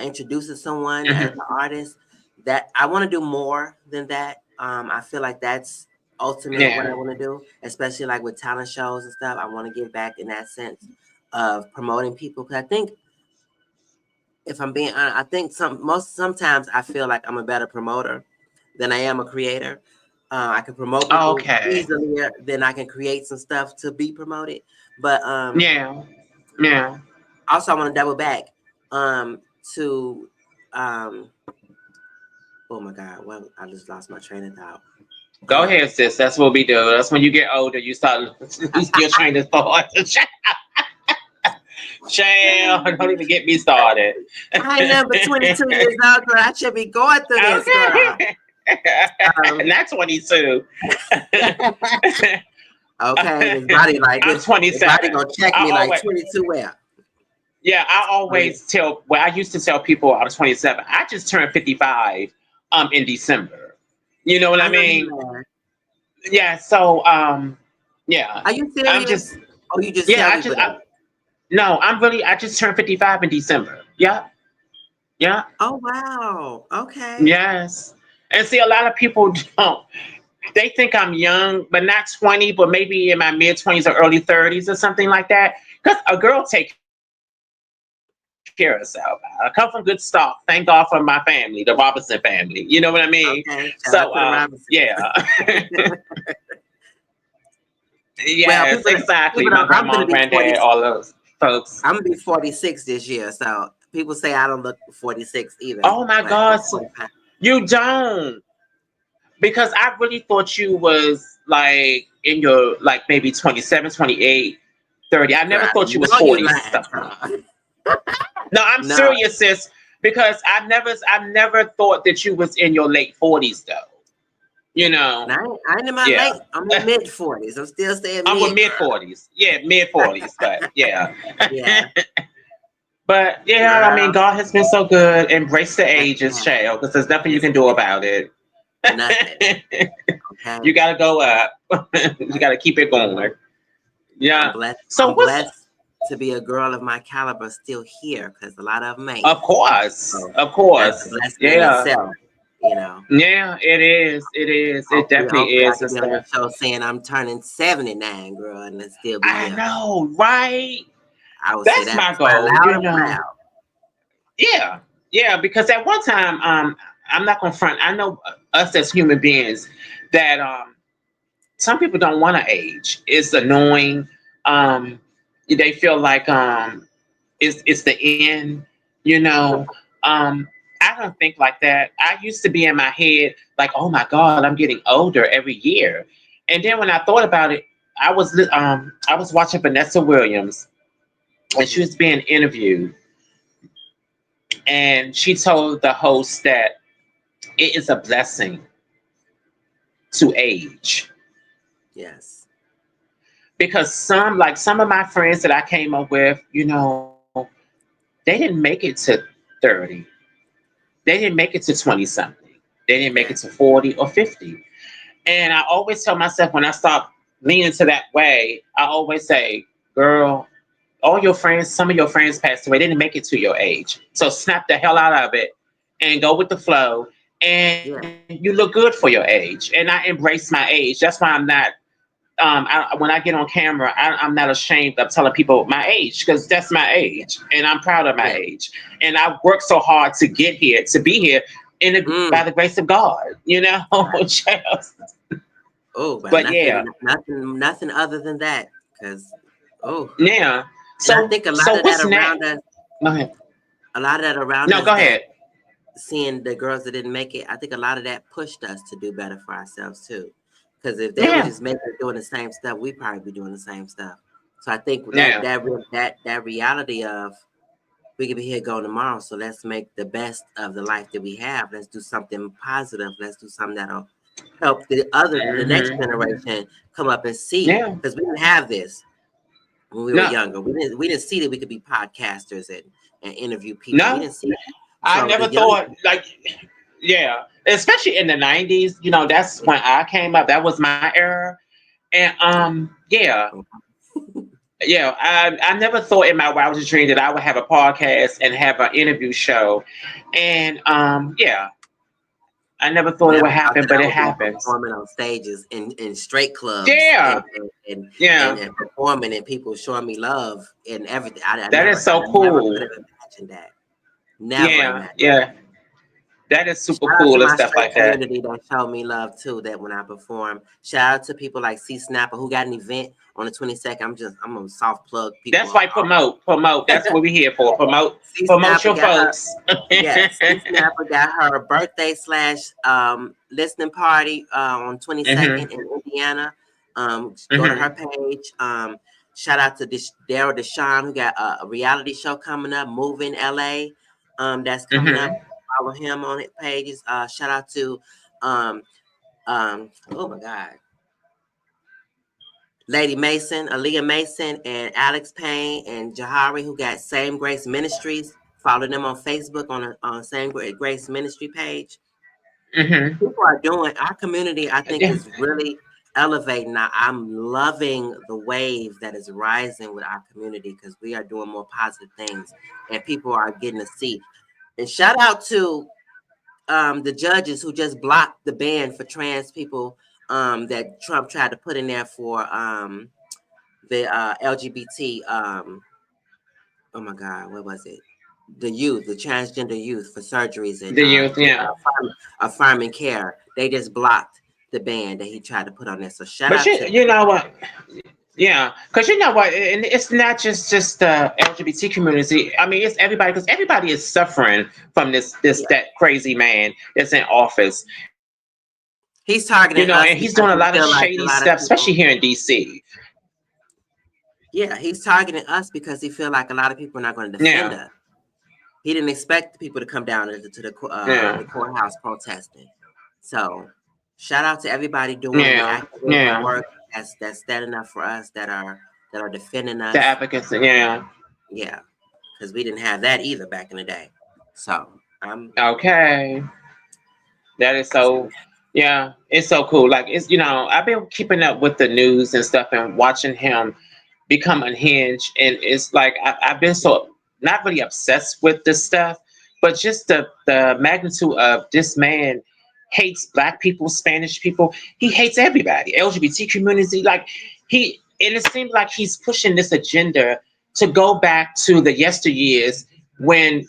introducing someone as an hmm artist, that I want to do more than that. I feel like that's ultimate what I Yeah. want to do, especially like with talent shows and stuff. I want to give back in that sense of promoting people because I think if I'm being honest, I think sometimes I feel like I'm a better promoter than I am a creator. I can promote people Okay. easier than I can create some stuff to be promoted. But Yeah. Yeah. also I want to double back to um oh my god, well I just lost my train of thought. Go Um ahead, sis. That's what we do. That's when you get older, you start your train of thought. Child, don't even get me started. I ain't number 22 years old, girl. I should be going through this, girl. Okay. Um, Not 22. okay, this body like I'm this. The body 27. gonna check I me like always, 22 where? yeah, I Wait, always tell, well, I used to tell people I was 27. I just turned 55 in December. You know what I I know you mean? mad. Yeah, so yeah. Are you I'm serious? just Oh, you just yeah, tell people that. no, I just turned 55 in December. Yeah. Yeah. Oh wow. Okay. Yes. And see, a lot of people don't. they think I'm young, but not 20, but maybe in my mid 20s or early 30s or something like that. Because a girl take care of herself. I come from good stock. Thank God for my family, the Robinson family. You know what I mean? So, Okay, shout out to the yeah. Robinsons. Yes, Well, exactly. people My don't. I'm grandma gonna and be 40. granddad, all those folks. I'm gonna be 46 this year, so people say I don't look 46 either. Oh my But I'm God. 45. You don't. Because I really thought you was like in your, like maybe 27, 28, 30. I Girl, never I thought you was know you 40 lying. something. No, I'm No, serious, sis. Because I never thought that you was in your late 40s though. You know. I ain't in my Yeah. late. I'm in mid 40s. I'm still saying I'm with mid, mid girl. 40s. Yeah, mid 40s. But yeah. Yeah, But yeah, I mean, girl. God has been so good. Embrace the Yes, ages, ma'am. child, because there's nothing you Yes, can do ma'am. about it. Nothing. Okay. You got to go up. You got to keep it going. I'm Yeah. blessed. So I'm what's blessed to be a girl of my caliber still here because a lot of them ain't. Of course, So of that's a course. blessing in Yeah, itself, you know. yeah. It is. It is. It definitely Hopefully I is, can be on your sister. show saying I'm turning 79, girl, and then still be I here. know, right? I would say That's that my goal. loud You and know. proud. Yeah, yeah. Because at one time, I'm not gonna front. I know us as human beings that some people don't want to age. It's annoying. Um, they feel like it's the end. You know. I don't think like that. I used to be in my head like, oh my God, I'm getting older every year. And then when I thought about it, I was watching Vanessa Williams, and she Hmm. was being interviewed, and she told the host that it is a blessing to age, Yes. because some of my friends that I came up with, they didn't make it to 30. They didn't make it to 20 something. They didn't make it Yeah. to 40 or 50. And I always tell myself, when I start leaning to that way, I always say, girl, all your friends, some of your friends passed away. They didn't make it to your age. So snap the hell out of it and go with the flow. And Yeah. you look good for your age. And I embrace my age. That's why I'm not, when I get on camera, I'm not ashamed of telling people my age, because that's my Yeah. age. And I'm proud of my Yeah. age. And I've worked so hard to get here, to be here Mm. by the grace of God, Right. Just- Oh, but but yeah, nothing other than that. Because, oh, yeah. and I So, think a lot so of that what's around next? us, Go ahead. a lot of that around No, us go that ahead. seeing the girls that didn't make it, I think a lot of that pushed us to do better for ourselves too. Because if they were Yeah, just making doing the same stuff, we'd probably be doing the same stuff. So I think yeah. that reality of we could be here going tomorrow, so let's make the best of the life that we have. Let's do something positive. Let's do something that'll help the next Hmm. generation come up and see. Yeah. Because we didn't have this when we were No, younger. We didn't see that we could be podcasters and interview people. We no. didn't see that. I So the never young thought, like, yeah, especially in the 90s, that's when I came up. That was my era. And yeah, yeah. I never thought in my wildest dream that I would have a podcast and have an interview show. And yeah, I never thought it never would thought happen, that but I it would be happens. performing on stages in straight clubs Yeah, yeah. and performing and people showing me love and everything. That is I so never could cool. have imagined that. Never Yeah, imagined. yeah. That is super Shout out to cool and my stuff straight like that. community that showed me love too. That when I perform, shout out to people like C Snapper who got an event on the 22nd. I'm gonna soft plug people. That's why promote. That's what we're here for. C Promote Snapper your got her. folks. Yes, C Snapper got her birthday slash listening party on 22nd Hmm. in Indiana. Go to her Hmm. page. Shout out to Daryl Deshawn who got a reality show coming up, Moving LA. That's coming up. Hmm. Follow him on his pages. Shout out to um oh my God, Lady Mason, Aaliyah Mason, and Alex Payne and Jahari, who got Same Grace Ministries. Follow them on Facebook on Same Grace Ministry page. Hmm. People are doing our community. I think is really elevating. I'm loving the wave that is rising with our community because we are doing more positive things, and people are getting to see. And shout out to the judges who just blocked the ban for trans people that Trump tried to put in there for the LGBT. Oh my God, what was it? The youth, the transgender youth for surgeries and The youth, yeah. affirming care. They just blocked the ban that he tried to put on there. So shout But out to you know what? Yeah, because you know what, and it's not just the LGBT community. I mean, it's everybody because everybody is suffering from this yeah. that crazy man that's in office. He's You know, and targeting he's us doing a because lot of he feel shady like a stuff, lot of especially here people. in DC. Yeah, he's targeting us because he feel like a lot of people are not going to defend Yeah, us. He didn't expect people to come down to yeah, the courthouse protesting. So shout out to everybody doing the yeah, activism yeah. work that's standing up for us, that are defending The us. advocacy, yeah. Yeah, because we didn't have that either back in the day. So I'm Okay, that is so. Yeah, it's so cool. Like it's I've been keeping up with the news and stuff and watching him become unhinged, and it's like I've been so not really obsessed with this stuff, but just the magnitude of this man hates black people, Spanish people. He hates everybody, LGBT community. Like and it seems like he's pushing this agenda to go back to the yesteryears when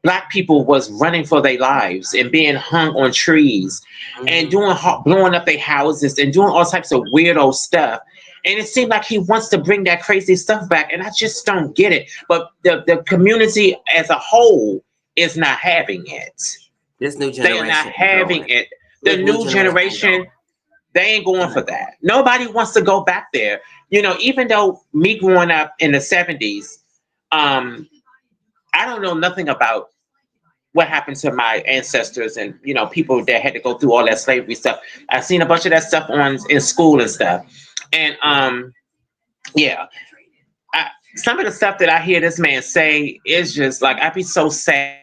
black people was running for their lives and being hung on trees and mhm. blowing up their houses and doing all types of weirdo stuff. And it seemed like he wants to bring that crazy stuff back, and I just don't get it. But the community as a whole is not having it. This new They are not generation ain't having going. it. The This new new generation ain't generation, going. they ain't going They're for not going. that. Nobody wants to go back there. Even though me growing up in the 70s, um, I don't know nothing about what happened to my ancestors and people that had to go through all that slavery stuff. I've seen a bunch of that stuff on in school and stuff, and Yeah. yeah, some of the stuff that I hear this man say is just like I'd be so sad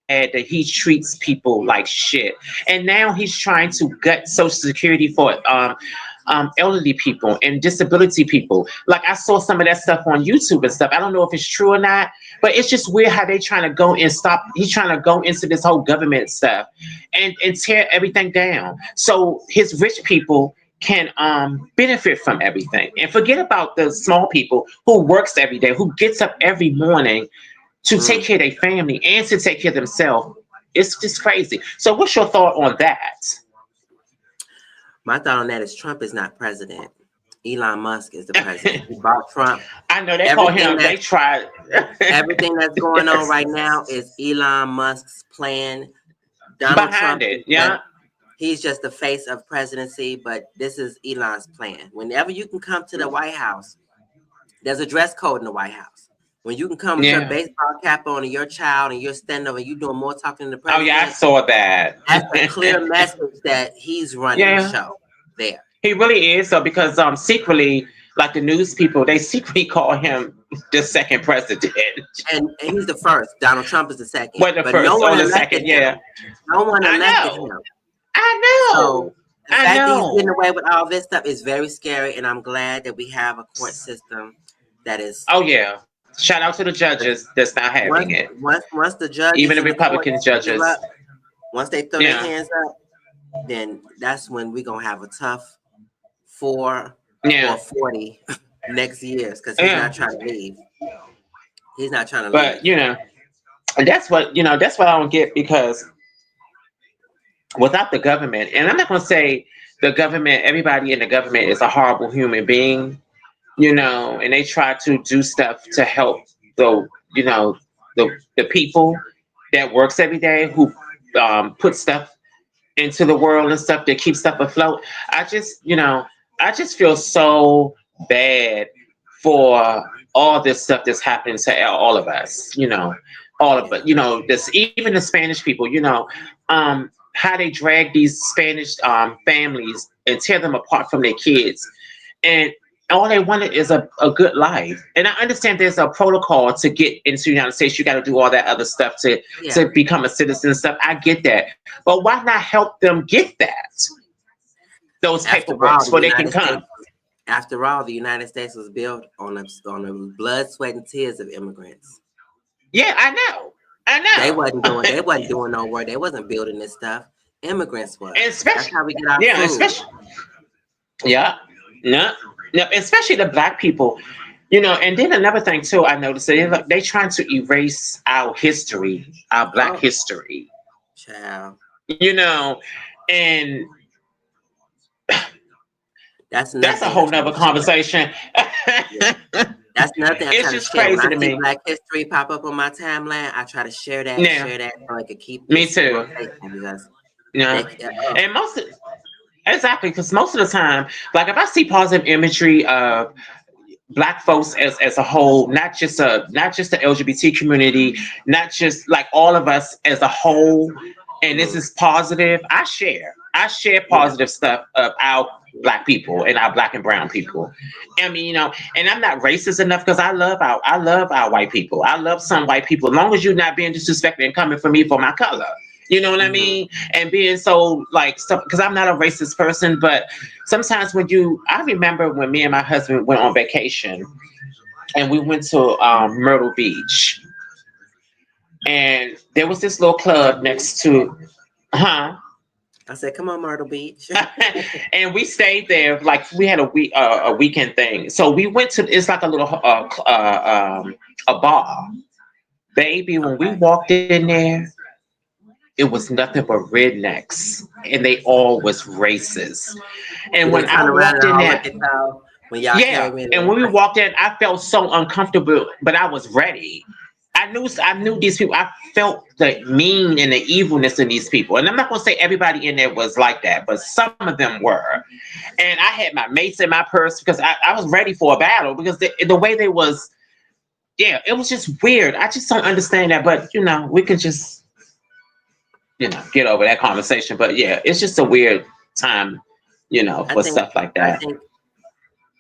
that he treats people like shit, and now he's trying to gut Social Security for elderly people and disability people. Like I saw some of that stuff on YouTube and stuff. I don't know if it's true or not, but it's just weird how they trying to go and stop. He's trying to go into this whole government stuff and tear everything down. So his rich people can benefit from everything and forget about the small people who works every day, who gets up every morning to take Mm. care of their family and to take care of themselves. It's just crazy. So what's your thought on that? My thought on that is Trump is not president. Elon Musk is the president. He bought Trump. I know they call Everything him. They that's tried. everything that's going on Yes, right now is Elon Musk's plan. Donald behind Trump it. is just Yeah, he's just the face of presidency, but this is Elon's plan. Whenever you can come to the White House, there's a dress code in the White House. When you can come with your yeah. baseball cap on and your child and you're standing over, you doing more talking than the Oh yeah, I president, saw that. that's a clear message that he's running the Yeah, show there. he really is. So because secretly, like the news people, they secretly call him the second president. And he's the first. Donald Trump is the second. What the But no first one or the elected second? Yeah, him. No one I elected know. him. I So know. the I fact that he's getting know. away with all this stuff is very scary. And I'm glad that we have a court system that is Oh yeah. Shout out to the judges that's not having once it. once the Even judges the and the courts Republican give judges. up, once they throw their Yeah. hands up, then that's when we're gonna have a tough 4 or Yeah. 40 next years because he's Yeah. not trying to leave. He's not trying to But leave. and that's what I don't get because without the government, and I'm not gonna say the government, everybody in the government is a horrible human being, and they try to do stuff to help the you know the people that works every day who put stuff into the world and stuff that keep stuff afloat. I just feel so bad for all this stuff that's happening to all of us, all of Yeah. it, this even the Spanish people, how they drag these Spanish families and tear them apart from their kids. And all they wanted is a good life. And I understand there's a protocol to get into the United States. You got to do all that other stuff Yeah. to become a citizen and stuff. I get that. But why not help them get those After paperwork all, the so they can United States come? After all, the United States was built on the blood, sweat, and tears of immigrants. Yeah, I know. I They know. wasn't doing they wasn't doing no work. They wasn't building this stuff. immigrants And was. That's especially, how we get our yeah, food. especially, yeah, yeah, yeah, especially the black people. And then another thing too, I noticed they trying to erase our history, our black Oh, history. child. You know, and That's another that's a thing I whole try nother to share. conversation. Yeah. That's another thing I It's try to just share. When crazy I to see me. Black History pop up on my timeline, I try to Yeah, share that so it could keep me its too. rotation because Yeah, they and exactly, because most of the time, like if I see positive imagery of black folks as a whole, not just the LGBT community, not just like all of us as a whole, and this mhm. is positive. I share Yeah, positive stuff of our black people and our black and brown people. I mean, and I'm not racist enough because I love our white people. I love some white people, as long as you're not being disrespectful and coming for me for my color. You know what I hmm mean? And being so like stuff, because I'm not a racist person, but sometimes I remember when me and my husband went on vacation and we went to Myrtle Beach, and there was this little Myrtle club Beach. next to, huh? I said, "Come on, Myrtle Beach." And we stayed there like we had a weekend thing. So we went to it's like a little a bar, baby. When we Okay. walked in there, it was nothing but rednecks, and they all was racist. And Did they when I turn around walked and in all there, look at y'all when y'all yeah, came in and when we there? walked in, I felt so uncomfortable, but I was ready. I knew these people. I felt the mean and the evilness in these people. And I'm not gonna say everybody in there was like that, but some of them were. And I had my mates in my purse because I was ready for a battle because the way they was, yeah, it was just weird. I just don't understand that. But we can just get over that conversation. But yeah, it's just a weird time, I for think stuff like I that. think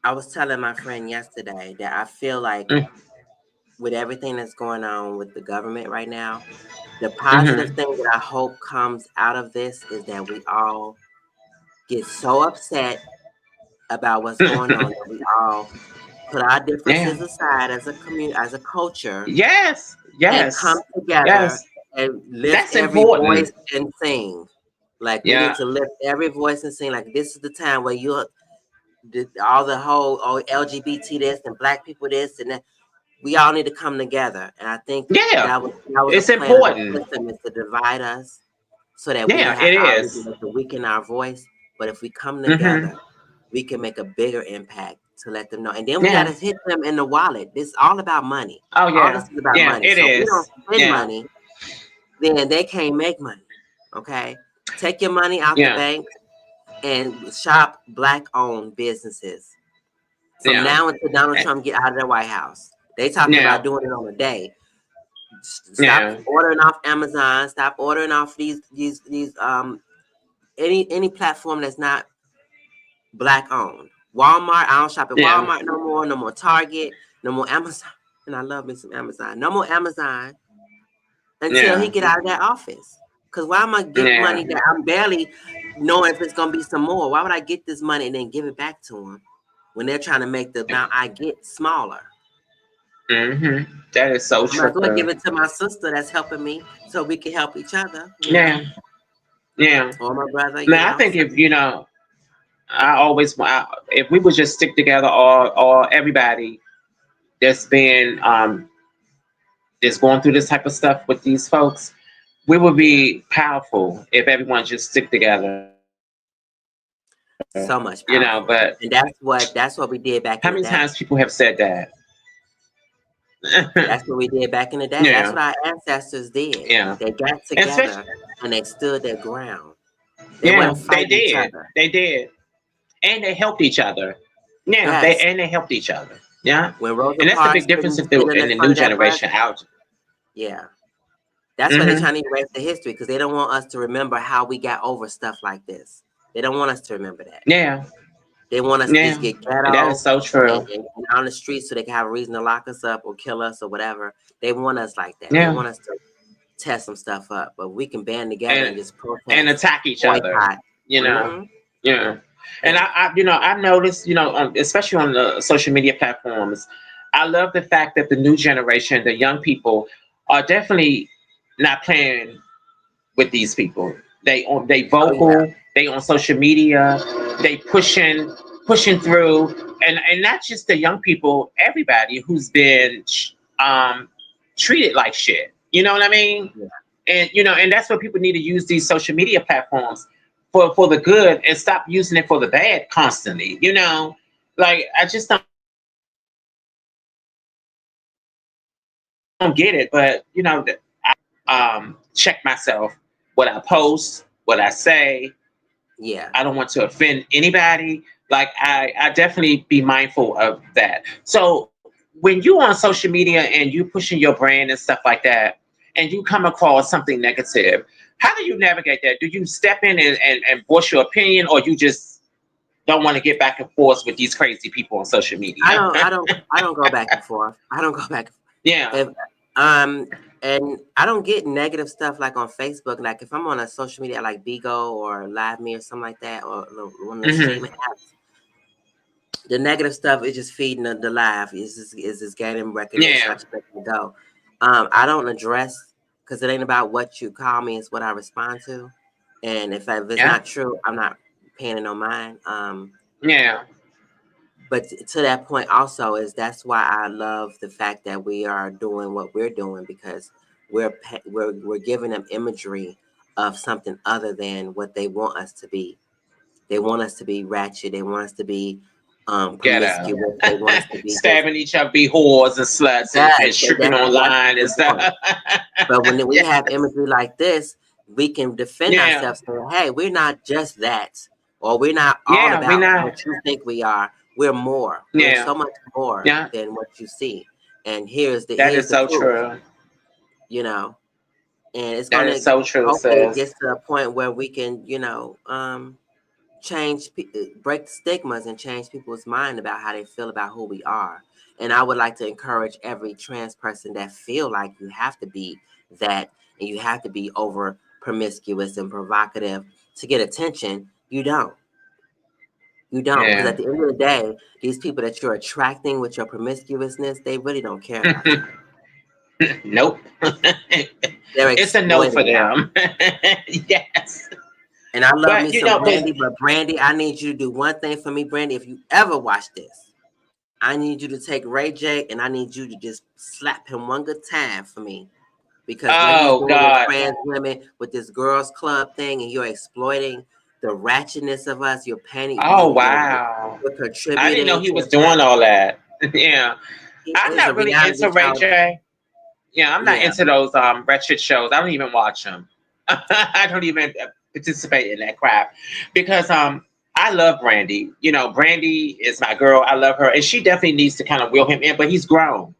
I was telling my friend yesterday that I feel like Mm, with everything that's going on with the government right now, the positive mhm. thing that I hope comes out of this is that we all get so upset about what's going on that we all put our Yeah. differences aside as a community, as a culture, Yes. and come Yes. together Yes. and lift That's every voice important. and sing. Like we need Yeah. to lift every voice and sing. Like this is the time where all the whole LGBT this and black people this and that. We all need to come together. And I think Yeah. that was a It's plan of the important. system is to divide us so that we Yeah, have it obviously is. to weaken our voice. But if we come Mm-hmm. together, we can make a bigger impact to let them know. And then we got Yeah. to hit them in the wallet. This is all about money. Oh All this yeah. is about Yeah, money. it So if we don't is. spend Yeah. money, then they can't make money. Okay. Take your money out the Yeah. bank and shop black owned businesses. From Yeah. now until Donald Eh, Trump get out of the White House. They talking about Yeah. doing it on a day. Stop Yeah. ordering off Amazon. Stop ordering off these any platform that's not black owned. Walmart, I don't shop at Yeah. Walmart no more. No more Target. No more Amazon. And I love me some Amazon. No more Amazon until he Yeah. get out of that office. Cause why am I give Yeah. money that I'm barely knowing if it's gonna be some more? Why would I get this money and then give it back to him when they're trying to make the amount I get smaller? Mm-hmm. That is so I might as well give true. it to my sister that's helping me so we can help each other, Yeah. Yeah. or my brother, Now I think So if if we would just stick together, all everybody that's been that's going through this type of stuff with these folks, we would yeah, be powerful if everyone just stick together. so much But powerful. And that's what we did how back many in the times day. people have said that? That's what we did back in the day. That's Yeah. what our ancestors did. Yeah. They got Especially, together and they stood their ground. They yeah, wouldn't they fight each did. other. They did. And they helped each other. Yeah, they Yes. and they helped each other. Yeah. When Rosa And that's the Parks big difference couldn't if sit in in the the front new of that bus, generation out. yeah. That's why they're Hmm. trying to erase the history because they don't want us to remember how we got over stuff like this. They don't want us to remember that. Yeah. They want us to just Yeah. get That is ghetto so true. and on the streets so they can have a reason to lock us up or kill us or whatever. They want us like that. They Yeah. want us to test some stuff up, but we can band together And and just and protest, attack each other. boycott. You know. Hmm. Yeah. And Yeah. I've noticed, especially on the social media platforms, I love the fact that the new generation, the young people, are definitely not playing with these people. They Oh yeah. vocal. They on social media. They pushing through, and not just the young people. Everybody who's been um, treated like shit. You know what I mean? Yeah. And and that's what people need to use these social media platforms for the good, and stop using it for the bad constantly. Like I just don't get it. But check myself, what I post, what I say. Yeah. I don't want to offend anybody. Like I definitely be mindful of that. So when you on social media and you pushing your brand and stuff like that, and you come across something negative, how do you navigate that? Do you step in and voice your opinion, or you just don't want to get back and forth with these crazy people on social I media? don't I don't I don't go back and forth. I don't go back. Yeah. If um and I don't get negative stuff like on Facebook. Like if I'm on a social media like Bigo or Live Me or something like that, or one of the Hmm. streaming apps, the negative stuff is just feeding the live. Is just gaining recognition. I Yeah. just let it go. I don't address because it ain't about what you call me, it's what I respond to. And if it's Yeah. not true, I'm not paying it no mind. Yeah. But to that point also is that's why I love the fact that we are doing what we're doing, because we're giving them imagery of something other than what they want us to be. They want us to be ratchet. They want us to be Ghetto. promiscuous. They want us to be just Stabbing each other, be whores and sluts, and yes. stripping That's online and the stuff. point. But when we Yeah. have imagery like this, we can defend Yeah. ourselves saying, hey, we're not just that, or we're not all Yeah. We about not. what you think we are. We're more. We're Yeah. so much more Yeah. than what you see. And here's the That here's is the so proof, true. you know. And it's That gonna is so true, hopefully it sis. gets to a point where we can, break the stigmas and change people's mind about how they feel about who we are. And I would like to encourage every trans person that feel like you have to be that and you have to be over promiscuous and provocative to get attention. You don't, because Yeah. at the end of the day, these people that you're attracting with your promiscuousness, they really don't care about you. Nope. They're It's a no for exploiting you. them. Yes. And I love But me some but Brandy, but Brandy, I need you to do one thing for me, Brandy. If you ever watch this, I need you to take Ray J and I need you to just slap him one good time for me. Because what he's oh doing with God. trans women, with this girls club thing, and you're exploiting the ratchetness of us, you're panning, Oh wow. you're I didn't know contributing he to was the fact doing all that. Yeah. I'm it's a not really reality into Ray show. J. Yeah, I'm not Yeah. into those wretched shows. I don't even watch them. I don't even participate in that crap because I love Brandy. Brandy is my girl. I love her, and she definitely needs to kind of wheel him in. But he's grown.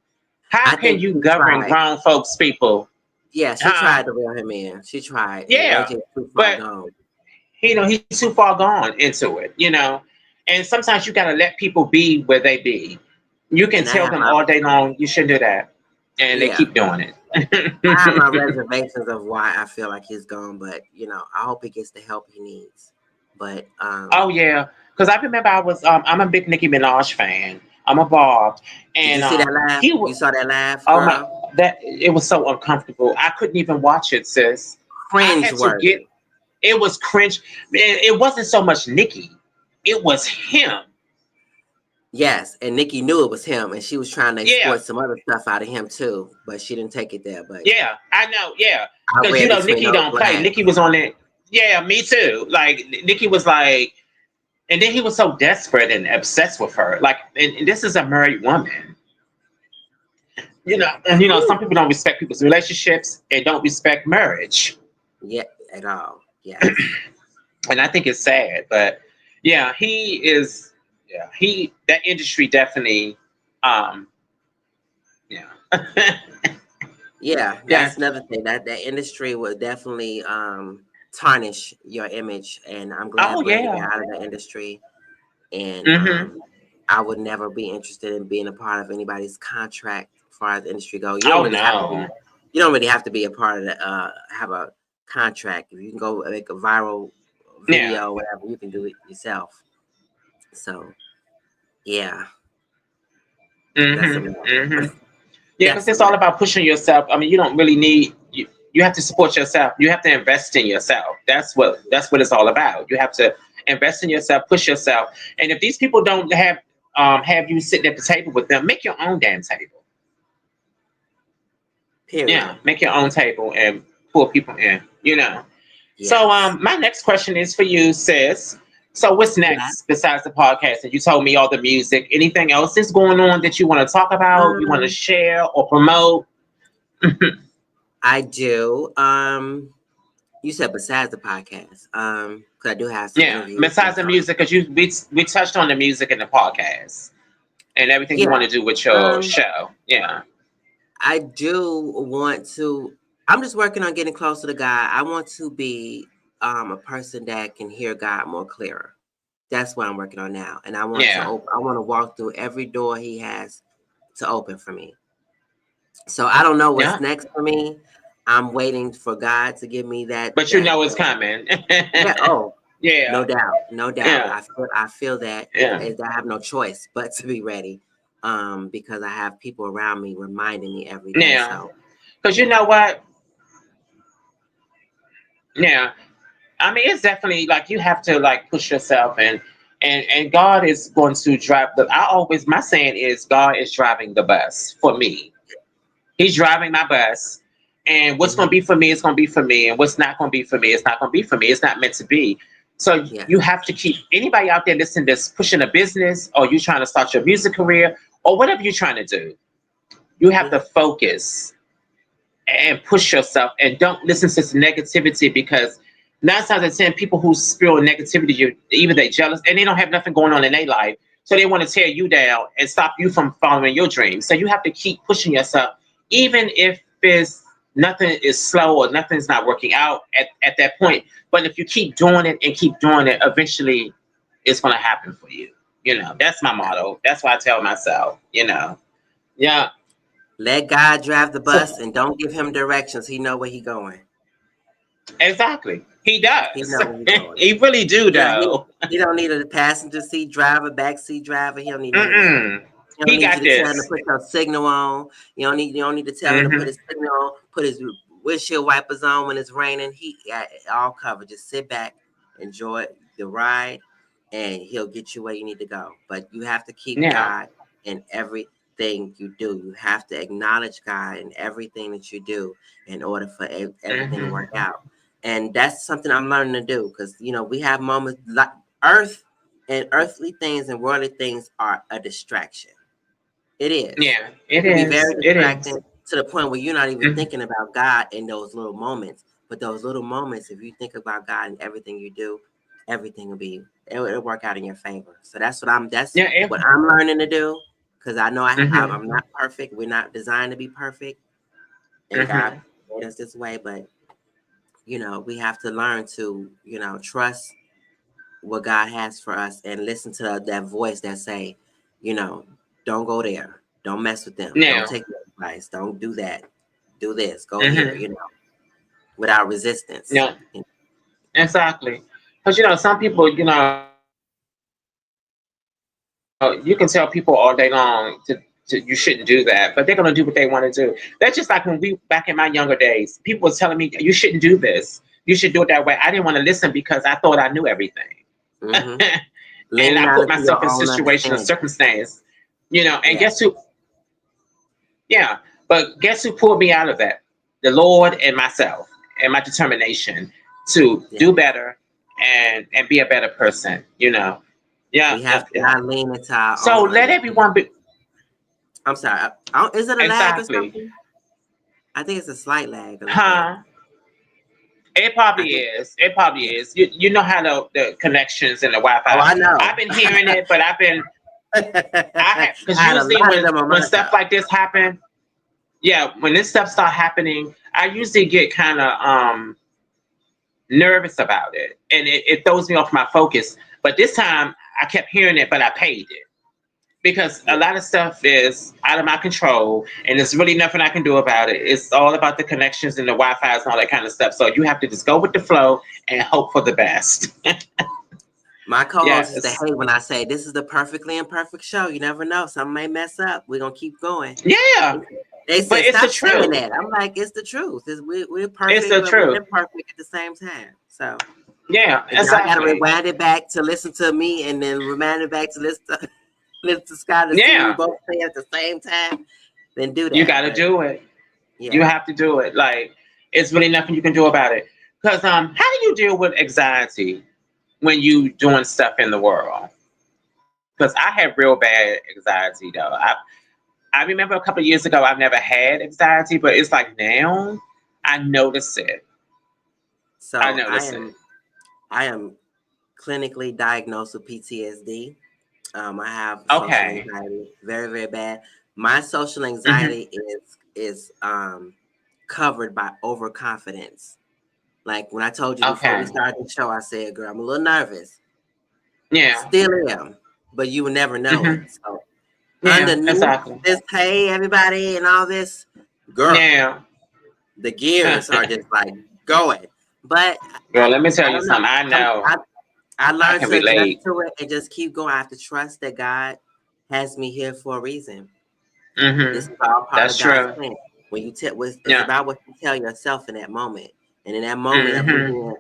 How I can think you she govern tried. grown folks, people? Yeah, she Huh? tried to reel him in. She tried. And Ray Yeah, J is too far but gone. he's too far gone into it. And sometimes you gotta let people be where they be. You can And I tell have them my all day long you shouldn't do that, and they yeah. keep doing I have my it. reservations of why I feel like he's gone, but I hope he gets the help he needs. But Oh yeah, because I remember I'm a big Nicki Minaj fan. I'm involved, did you and see that live? he You was saw that live, oh my girl? that it was so uncomfortable. I couldn't even watch it, sis. I Cringe had to get worthy. it was cringe. Man, it wasn't so much Nicki, it was him. Yes, and Nikki knew it was him, and she was trying to Yeah, exploit some other stuff out of him too, but she didn't take it there. But yeah, I know. Yeah, I because read between Nicki those don't play. Nicki lines. was on it. Yeah, me too. Like Nicki was like, and then he was so desperate and obsessed with her. Like, and this is a married woman. And some Whew. people don't respect people's relationships and don't respect marriage, Yeah, at all. Yes. and I think it's sad. But yeah, he is. Yeah, that industry definitely. Um, yeah, Yeah, yeah. that's another thing. That industry will definitely tarnish your image, and I'm Oh glad Brandy yeah. got out of the industry. And Hmm. I would never be interested in being a part of anybody's contract as far as the industry go. You don't Oh really have to be. no. You don't really have to be a part of the. Have a contract. If you can go make a viral Yeah. video, whatever, you can do it yourself. So yeah, that's a Hmm. no. Hmm. Yeah, because That's a it's all no. about pushing yourself. I mean, you don't really need You have to support yourself. You have to invest in yourself. That's what it's all about. You have to invest in yourself, push yourself. And if these people don't have you sitting at the table with them, make your own damn table. Period. Yeah, make your own table and pull people in. So Yes. my next question is for you, sis. So what's Yeah. next besides the podcast? And you told me all the music. Anything else is going on that you want to talk about? You want to Um, share or promote? I do. You said besides the podcast. Because I do have some Yeah, interviews besides that's the on. music, because we touched on the music in the podcast and everything you Yeah. want to do with your Um, show. Yeah, I do want to. I'm just working on getting closer to God. I want to be a person that can hear God more clearer. That's what I'm working on now, and I want to yeah, open. I want to walk through every door He has to open for me. So I don't know what's yeah. next for me. I'm waiting for God to give me that. But you know it's coming. Yeah. Oh, no Yeah, doubt, no doubt. yeah, I feel that yeah, I have no choice but to be ready, because I have people around me reminding me every day. yeah. So Because you yeah. know what? Yeah, I mean, it's definitely like you have to like push yourself and God is going to drive the. I always my saying is God is driving the bus for me. He's driving my bus, and what's going to Hmm. be for me is going to be for me, and what's not going to be for me is not going to be for me. It's not meant to be. So Yeah. you have to keep anybody out there listening that's pushing a business, or you trying to start your music career, or whatever you're trying to do. You have to Hmm. focus and push yourself and don't listen to some negativity because 9 times out of 10 people who spill negativity you either they jealous and they don't have nothing going on in their life, so they want to tear you down and stop you from following your dreams. So you have to keep pushing yourself even if it's nothing is slow or nothing's not working out at that point. But if you keep doing it and keep doing it, eventually it's going to happen for you. That's my Yeah. motto. That's what I tell myself. Yeah. Let God drive the So bus and don't give him directions. He know where he going. exactly. He He does. know where he going. He really do Yeah, he though. he don't need a passenger seat driver, back seat driver. He don't need none of that. Mm-mm. He don't He need you got to tell him to this. put your signal on. You don't need to tell him to put Hmm. his signal on, put his windshield wipers on when it's raining. He got it all covered. Just sit back, enjoy the ride, and he'll get you where you need to go. But you have to keep Yeah. God in everything you do. You have to acknowledge God in everything that you do in order for everything to work Hmm. out. And that's something I'm learning to do because we have moments like earth and earthly things and worldly things are a distraction. It is. Yeah. It It can be very is. It is. distracting to the point where you're not even Hmm. thinking about God in those little moments. But those little moments, if you think about God in everything you do, everything it'll work out in your favor. So that's Yeah. what I'm learning to do because I know Hmm. I'm not perfect. We're not designed to be perfect, and God Hmm. made us this way. But we have to learn to trust what God has for us and listen to that voice that say, you know, don't go there. Don't mess with them. Don't Now. take their advice. Don't do that. Do this. Go here, Hmm. without resistance. Yeah. Exactly. Because some people, you can tell people all day long to you shouldn't do that, but they're gonna do what they want to do. That's just like when we back in my younger days, people were telling me you shouldn't do this. You should do it that way. I didn't want to listen because I thought I knew everything. Mm-hmm. And Lean I not put into myself your in own situation or understanding. circumstance, and Yeah. guess who? Yeah, but guess who pulled me out of that? The Lord and myself and my determination to Yeah. do better and be a better person. Yeah, We yeah, have to yeah. not lean into our So own let understanding. everyone be I'm sorry. Is it a lag or exactly, something? I think it's a slight lag a little bit. huh? It I probably think, is. It probably yeah. is. You know how the connections and the Oh, Wi-Fi. I I've know. been hearing it, but I I have because had a usually lot of when them on when my stuff cup. like this happen, yeah, when this stuff start happening, I usually get kind of nervous about it, and it throws me off my focus. But this time, I kept hearing it, but I paid it because a Yeah. lot of stuff is out of my control, and there's really nothing I can do about it. It's all about the connections and the Wi-Fi's and all that kind of stuff. So you have to just go with the flow and hope for the best. My co-host is the Yes. hate when I say this is the perfectly imperfect show. You never know. Something may mess up. We're gonna keep going. Yeah. They But said it's the stop saying truth. that. I'm like, it's the truth. We're It's perfect, the but we're truth. imperfect at the same time. So Yeah, if y'all got to exactly. rewind it back to listen to me, and then rewind it back to listen to Scott to see what we Yeah, both say at the same time, then do you that. got to But do it. You yeah, have to do it. Like, it's really nothing you can do about it. Because how do you deal with anxiety when you doing stuff in the world? Because I have real bad anxiety though. I remember a couple of years ago I've never had anxiety, but it's like now I notice it. I so notice it. I am clinically diagnosed with PTSD. I have social Okay. anxiety, very, very bad. My social Hmm. anxiety is covered by overconfidence. Like when I told you before we Okay. started the show, I said, "Girl, I'm a little nervous." Yeah. Still am, but you would never know it. Hmm. So Yeah. underneath Exactly. this, hey everybody, and all this, girl, Yeah. the gears are just like going. But Girl, let me tell I you don't know. something. I know. I I learned can to adjust relate. to it and just keep going. I have to trust that God has me here for a reason. This Hmm. is all part That's of God's true. plan. When you tell, it's Yeah. about what you tell yourself in that moment, and in that moment of me Hmm. being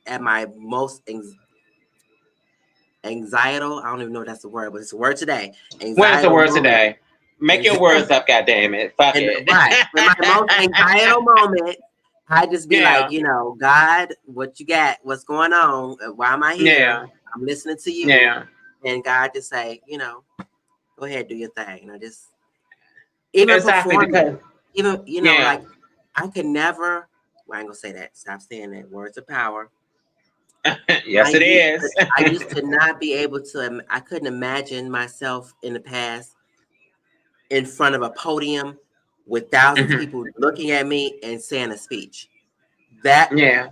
at my most anxiety. I don't even know if that's the word, but it's a word today. What is the Anxiety word moment. today? Make And, your words up, goddamn it. Fuck and it. right. In my most anxiety moment, I just be like, Yeah. you know, God, what you got? What's going on? Why am I here? Yeah. I'm listening to you. Yeah. And God just say, you know, go ahead, do your thing. And I just even Exactly. Because performing, even you know, yeah. like I could never. Well, I ain't gonna say that. Stop saying that. Words of power. Yes, it is. I used to not be able to. I couldn't imagine myself in the past in front of a podium with thousands of Hmm. people looking at me and saying a speech. That Yeah.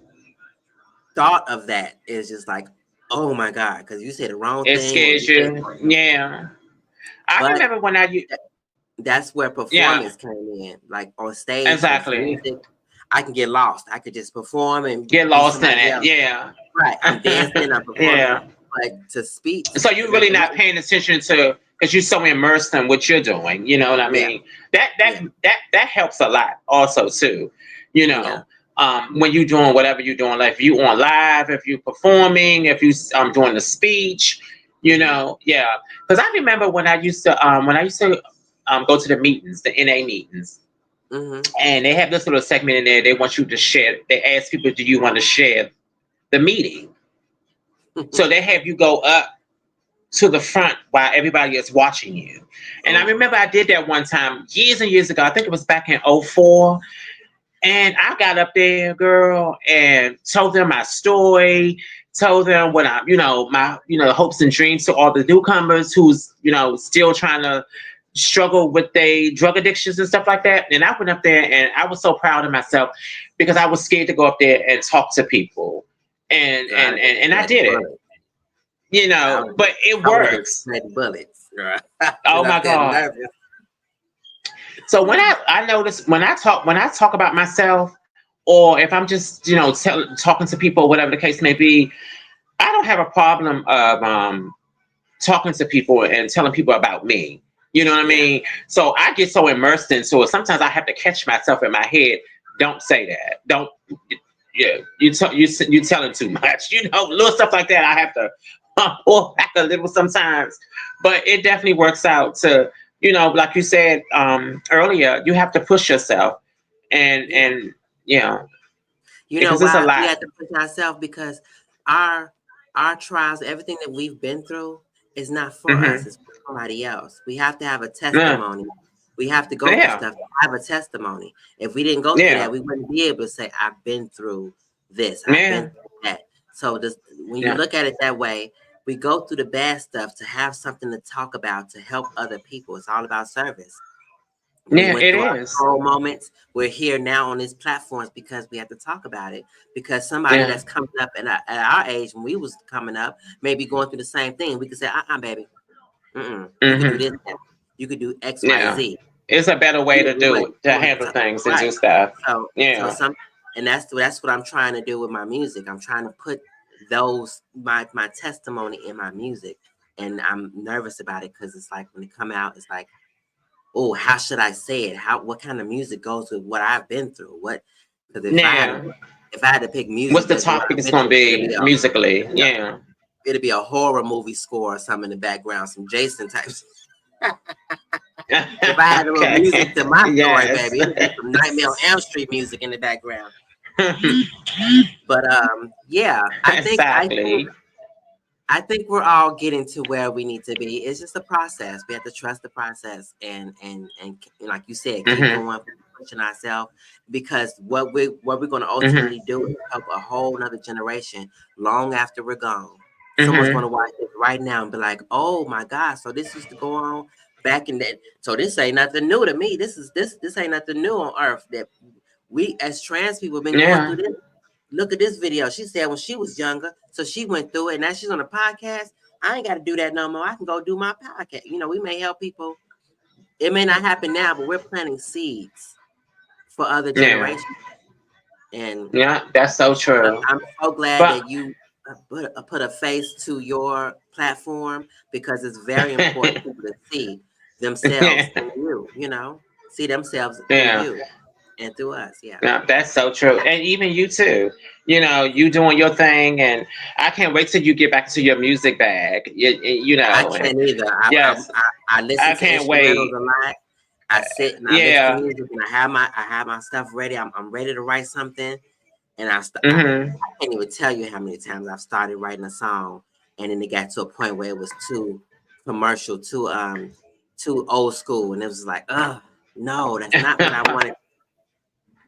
thought of that is just like, oh my God, because you said the wrong It thing or scares you did you. something. Yeah. I But remember when that's where yeah, performance came in, like on stage with exactly. music. I can get lost. I could just perform and Get be lost in somebody it. else. Yeah. Right. I'm dancing, I'm performing. Yeah. But to speak, So to you're make really a not message. paying attention to because you're so immersed in what you're doing. You know what I Yeah. mean? That Yeah. that helps a lot also too. You Yeah. know, when you're doing whatever you're doing, like if you on live, if you're performing, if you doing the speech, you Hmm. know, yeah. Because I remember when I used to go to the meetings, the NA meetings, Hmm. and they have this little segment in there. They want you to share. They ask people, "Do you want to share the meeting?" So they have you go up to the front while everybody is watching you. And I Oh remember boy. I did that one time years and years ago. I think it was back in '04. And I got up there, girl, and told them my story, told them what I, my, hopes and dreams to all the newcomers who's, still trying to struggle with their drug addictions and stuff like that. And I went up there and I was so proud of myself because I was scared to go up there and talk to people. And Girl, I and would have and, and I sweat did it, bullets. but it I would have been works. sweating bullets, girl. Oh Been my up there God. nervous. So when I notice when I talk about myself, or if I'm just talking to people, whatever the case may be, I don't have a problem of talking to people and telling people about me. You know what I Yeah. mean? So I get so immersed into it. Sometimes I have to catch myself in my head. Don't say that. Don't. Yeah, you telling too much. Little stuff like that. I have to pull back a little sometimes, but it definitely works out to like you said earlier. You have to push yourself, and Yeah. you know You know because it's a why we lot. have to push ourselves? Because our our trials, everything that we've been through is not for us, Hmm. it's for somebody else. We have to have a Yeah, testimony. We have to go through yeah, stuff to have a testimony. If we didn't go through yeah, that, we wouldn't be able to say, I've been through this, I've been yeah, through that. So this, when you yeah, look at it that way, we go through the bad stuff to have something to talk about to help other people. It's all about service. We yeah. went It through our is. control moments. We're here now on these platforms because we have to talk about it. Because somebody Yeah. that's coming up at our age when we was coming up may be going through the same thing. We could say, baby, you could do Hmm. this now. You could do X, Y, Yeah. Z. It's a better way to We do went it, to through it. handle things and do Right. stuff. So Yeah. some, and that's what I'm trying to do with my music. I'm trying to put those my testimony in my music, and I'm nervous about it because it's like when it come out, it's like oh, how should I say it? What kind of music goes with what I've been through? Because Now, if I had to pick what's music the that's what topic I've is been going to through, be musically? Yeah. it'd be a horror movie score or something in the background, some Jason types. If I had a little music Okay. to my story, Yes. baby, it'd be some Nightmare on Elm Street music in the background. But yeah, Exactly. I think we're all getting to where we need to be. It's just a process. We have to trust the process and like you said, keep Hmm. going, pushing ourselves, because what we're going to Hmm. ultimately do is help a whole nother generation long after we're gone. Someone's going Hmm. to watch this right now and be like, "Oh my God! So this used to go on back in that. So this ain't nothing new to me. This ain't nothing new on Earth that we as trans people been going Yeah. through this. Look at this video. She said when she was younger, so she went through it. And now she's on a podcast. I ain't got to do that no more. I can go do my podcast. We may help people. It may not happen now, but we're planting seeds for other Yeah. generations. And Yeah. That's so true. I'm so glad But that you put a face to your platform, because it's very important for people to see themselves in you, see themselves through yeah. you and through us. Yeah. Yeah, that's so true. And even you too. You doing your thing, and I can't wait till you get back to your music bag. I And can't either. yes, I listen I to can't instrumentals wait. a lot. I sit and I listen to Yeah. music, and I have my stuff ready. I'm ready to write something, and I Hmm. can't even tell you how many times I've started writing a song, and then it got to a point where it was too commercial, too old school, and it was like, no, that's not what I wanted.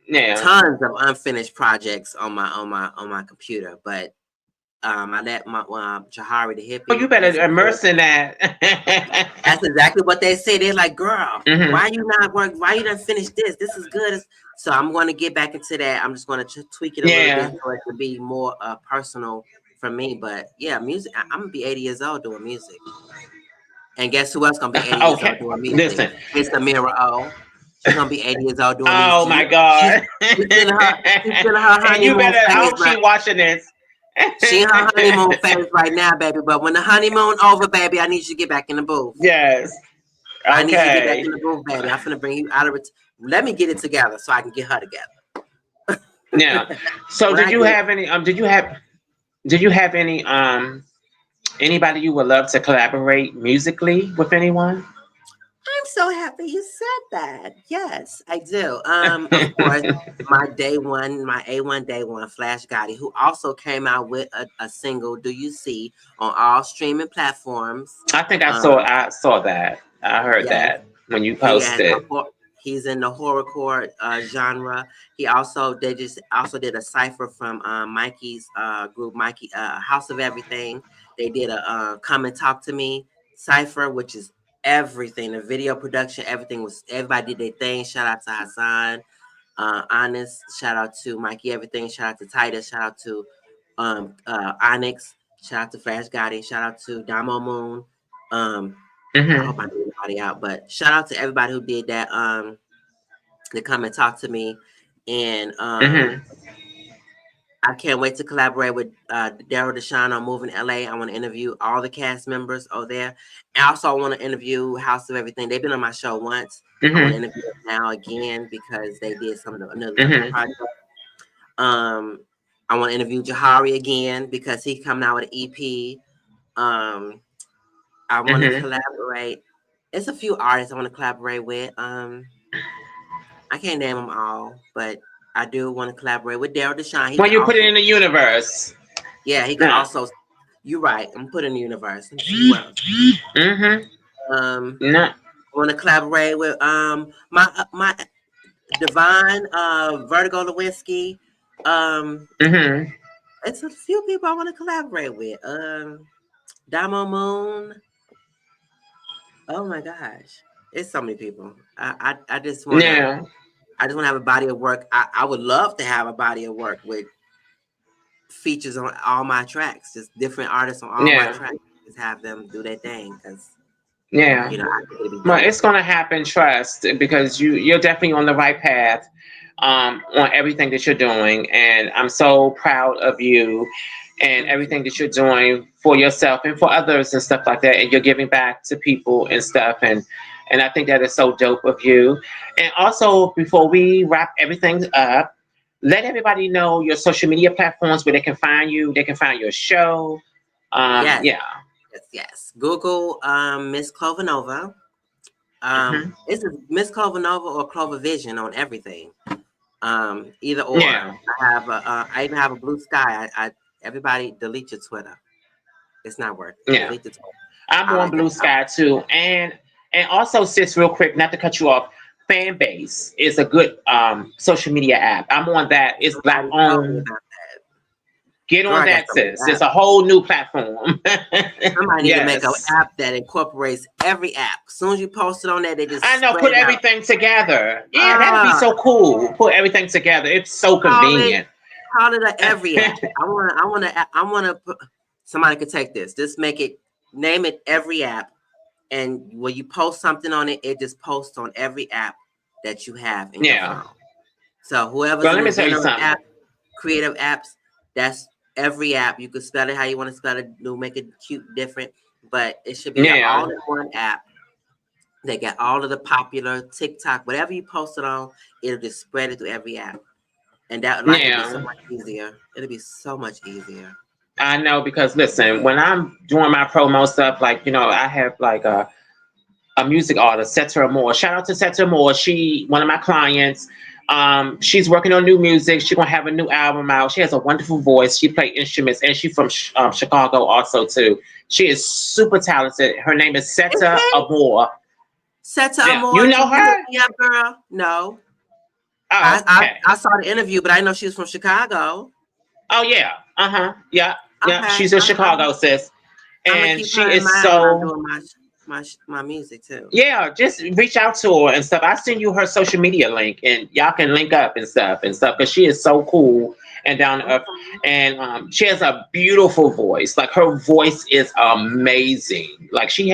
Yeah. Tons of unfinished projects on my computer, but I let my Jahari the Oh, you hippie. better He's a immerse in that. That's exactly what they say. They're like, girl, Hmm. why you not work? Why you done finish this? This is good. So I'm going to get back into that. I'm just going to tweak it a little bit Yeah. so it can be more personal for me. But yeah, music. I'm going to be 80 years old doing music. And guess who else going to be 80 years old Okay. doing music? Listen. It's Amira O. She's going to be 80 years old doing Oh music. my She's, God. she's in her And you honeymoon better. I phase, hope she right? watching this. She in her honeymoon phase right now, baby. But when the honeymoon over, baby, I need you to get back in the booth. Yes. I need you to get back Okay. in the booth, baby. I'm finna bring you out of it. Let me get it together so I can get her together. Yeah. So When did I you get have any did you have any anybody you would love to collaborate musically with anyone? I'm so happy you said that. Yes, I do. Of course, my my A1 day one, Flash Gotti, who also came out with a single, Do You See, on all streaming platforms. I think I saw Um, I saw that. I heard yes, that when you he has posted. he's in the horrorcore genre. They just also did a cipher from Mikey's group, Mikey House of Everything. They did a Come and Talk to Me cipher, which is everything. The video production, everybody did their thing. Shout out to Hassan, Honest. Shout out to Mikey Everything. Shout out to Titus. Shout out to Onyx. Shout out to Flash Gotti. Shout out to Damo Moon. Um, I Hmm. hope I did anybody out, but shout out to everybody who did that. To come and talk to me, and Hmm. I can't wait to collaborate with Daryl Deshawn on Moving LA. I want to interview all the cast members over there. I also want to interview House of Everything. They've been on my show once. I want to Hmm. interview them now again because they did some of another Hmm. project. Um, I want to interview Jahari again because he's coming out with an EP. Um, I want to Hmm. collaborate. It's a few artists I want to collaborate with. I can't name them all, but I do want to collaborate with Daryl Deshawn. He When can you put it also, in the universe. yeah, he can Yeah. also. You're right. I'm putting in the universe. Let me see who else. Hmm. No. I want to collaborate with my Divine Vertigo Lewinsky. Um, Hmm. it's a few people I want to collaborate with. Damo Moon. Oh my gosh, it's so many people. I just wanna Yeah. have a body of work. I would love to have a body of work with features on all my tracks, just different artists on all my Yeah. tracks. Just have them do their thing because Yeah. I think it'd be Well, dope. it's gonna happen. Trust, because you're definitely on the right path on everything that you're doing, and I'm so proud of you and Thank you. everything that you're doing for yourself and for others and stuff like that. And you're giving back to people and stuff, and And I think that is so dope of you. And also, before we wrap everything up, let everybody know your social media platforms where they can find you, they can find your show. Yes, Yeah. yes. Google Miss Clover. Hmm. This is Miss Clover or Clover Vision on everything. Either or. Yeah. I even have a blue sky. I everybody delete your Twitter. It's not working. Yeah. Delete the Twitter. I'm I on like that. Blue Sky too. And also, sis, real quick, not to cut you off, Fanbase is a good social media app. I'm on that. It's black Somebody told me owned. about that. Get Girl, on I got that, so many sis. It's apps. a whole new platform. Somebody need to make an Yes. app that incorporates every app. As soon as you post it on there, they just I know, spread put it out. everything together. Yeah, that'd be Ah, so cool. Put everything together. It's so call it convenient. call it a every app. I wanna put, somebody could take this. Just make it, name it every app. And when you post something on it, it just posts on every app that you have in your Yeah. phone. So whoever's But let me tell you inventor of something. creative apps, that's every app. You could spell it how you want to spell it, make it cute, different, but it should be an Yeah. all-in-one app. They got all of the popular TikTok, whatever you post it on, it'll just spread it to every app. And that life will be so Yeah. much easier. It'll be so much easier. I know because listen, when I'm doing my promo stuff, like, I have like a music artist, Setra Moore. Shout out to Setra Moore. She one of my clients. She's working on new music. She's gonna have a new album out. She has a wonderful voice. She plays instruments, and she's from Chicago also too. She is super talented. Her name is Is Seta it Amore. Seta Yeah, you Amore? know Can you look her? me up, girl? No. Oh, I, I okay. I saw the interview, but I know she was from Chicago. Oh yeah. Uh huh. Yeah. Yeah. Okay, She's in I'm Chicago, sis, gonna and keep her she in is mind when I'm so. doing my music too. Yeah, just reach out to her and stuff. I send you her social media link, and y'all can link up and stuff because she is so cool and down to earth. Okay. And she has a beautiful voice. Like her voice is amazing. Like Come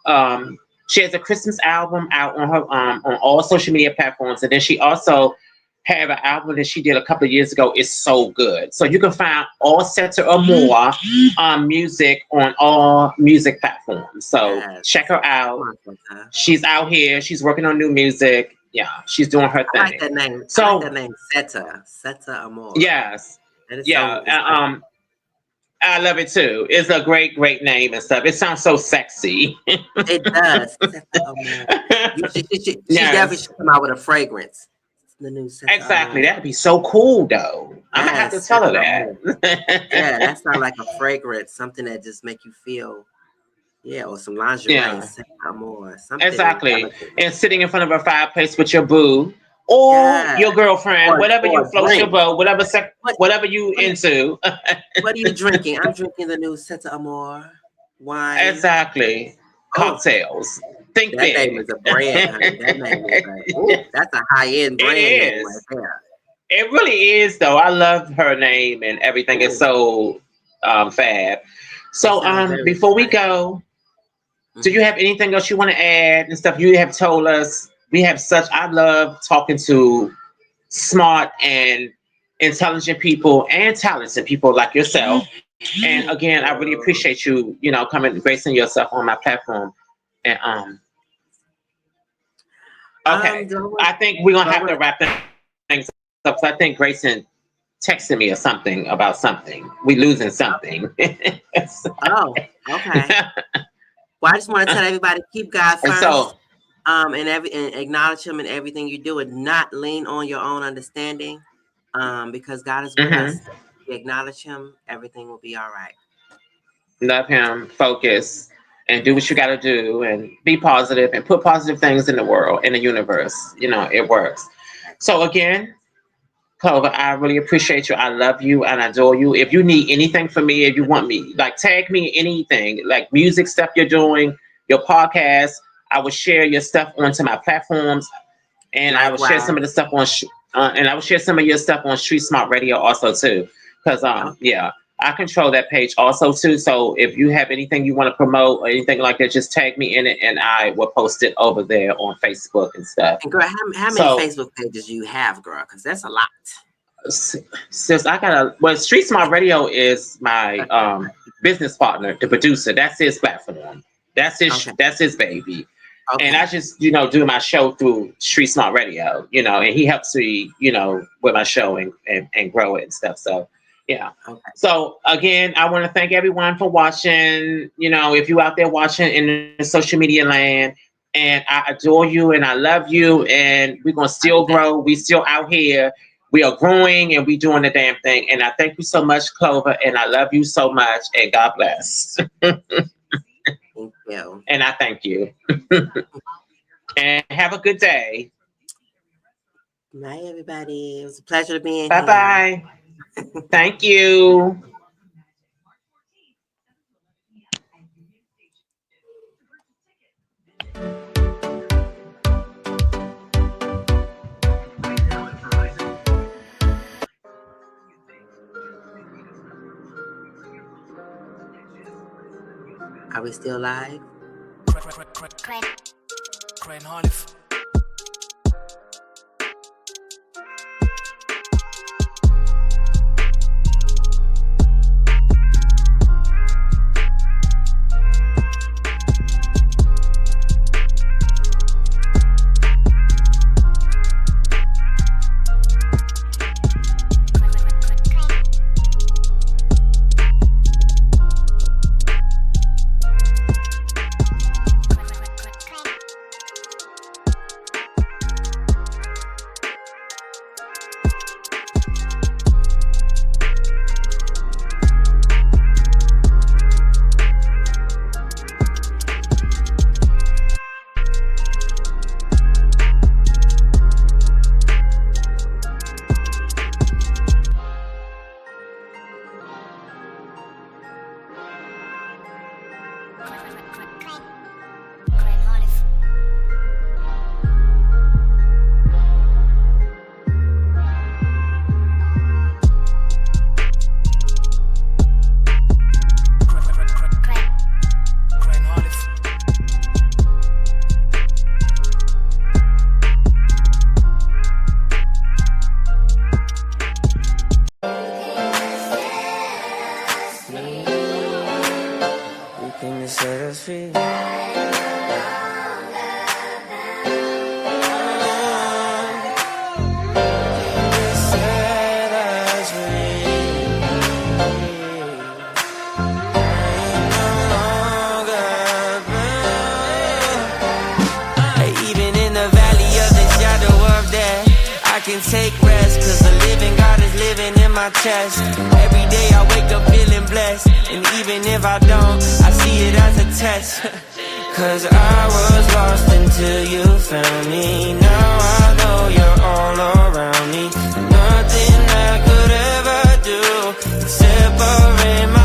on. she has a Christmas album out on her on all social media platforms, and then she also have an album that she did a couple of years ago. It's so good. So you can find all Sets or more music on all music platforms. So Yes. check her Come out. on, Seta. She's out here. She's working on new music. Yeah, she's doing her I like thing. that name. I like So that name, Seta. Seta Amore. yes, That is yeah. so respectful. I love it too. It's a great, great name and stuff. It sounds so sexy. It does. Seta Amore. She definitely Yes, should come out with a fragrance. The new Seta exactly. Amore. That'd be so cool, though. I'm gonna have to Yes, tell her Seta Amore. Yeah, that. that sounds like a fragrance, something that just make you feel, yeah, or some lingerie, Yeah, Seta Amore, something exactly. elegant. And sitting in front of a fireplace with your boo or Yeah, your girlfriend, whatever or you a floats your drink. boat, What whatever you what into. what are you drinking? I'm drinking the new Seta Amore wine. Exactly. Oh, Cocktails. Think that name is big. a brand, honey. That name is that's a high end It brand name right is. there. It really is, though. I love her name and everything is Ooh, so fab. it So sounds very before we nice. go, do you Hmm. have anything else you want to add and stuff? You have told us we have such. I love talking to smart and intelligent people and talented people like yourself. And Thank again, I really you. appreciate you, coming, gracing yourself on my platform. And okay, Do I want I think we're gonna do I have to want wrap things up. 'Cause I think Grayson texted me or something about something. We losing something. oh, okay. Well, I just want to tell everybody, keep God And so, first. And acknowledge him in everything you do, and not lean on your own understanding. Because God is with mhm, us. If we acknowledge him, everything will be all right. love him, focus, and do what you Yes. got to do, and be positive, and put positive things in the world, in the universe. It works. So again, Clover, I really appreciate you. I love you and I adore you. If you need anything from me, if you want me, like tag me anything, like music stuff you're doing, your podcast, I will share your stuff onto my platforms, and I will share some of the Likewise. stuff and I will share some of your stuff on Street Smart Radio also too, because Okay. yeah, I control that page also too. So if you have anything you want to promote or anything like that, just tag me in it, and I will post it over there on Facebook and stuff. And girl, how many So Facebook pages you have, girl? Because that's a lot. Sis, I gotta. Well, Street Smart Radio is my business partner, the producer. That's his platform. That's his. Okay. That's his baby. Okay. And I just, do my show through Street Smart Radio, and he helps me, with my show and grow it and stuff. So, yeah. Okay. So again, I want to thank everyone for watching. If you out there watching in the social media land, and I adore you and I love you, and we're gonna still grow. We still out here. We are growing and we doing the damn thing. And I thank you so much, Clover, and I love you so much. And God bless. Thank you. And I thank you. And have a good day. Bye, everybody. It was a pleasure to be in Bye bye. Thank you. Are we still live? Crane Holliff. Take rest, cause the living God is living in my chest. Every day I wake up feeling blessed, and even if I don't, I see it as a test. Cause I was lost until you found me. Now I know you're all around me. Nothing I could ever do could separate my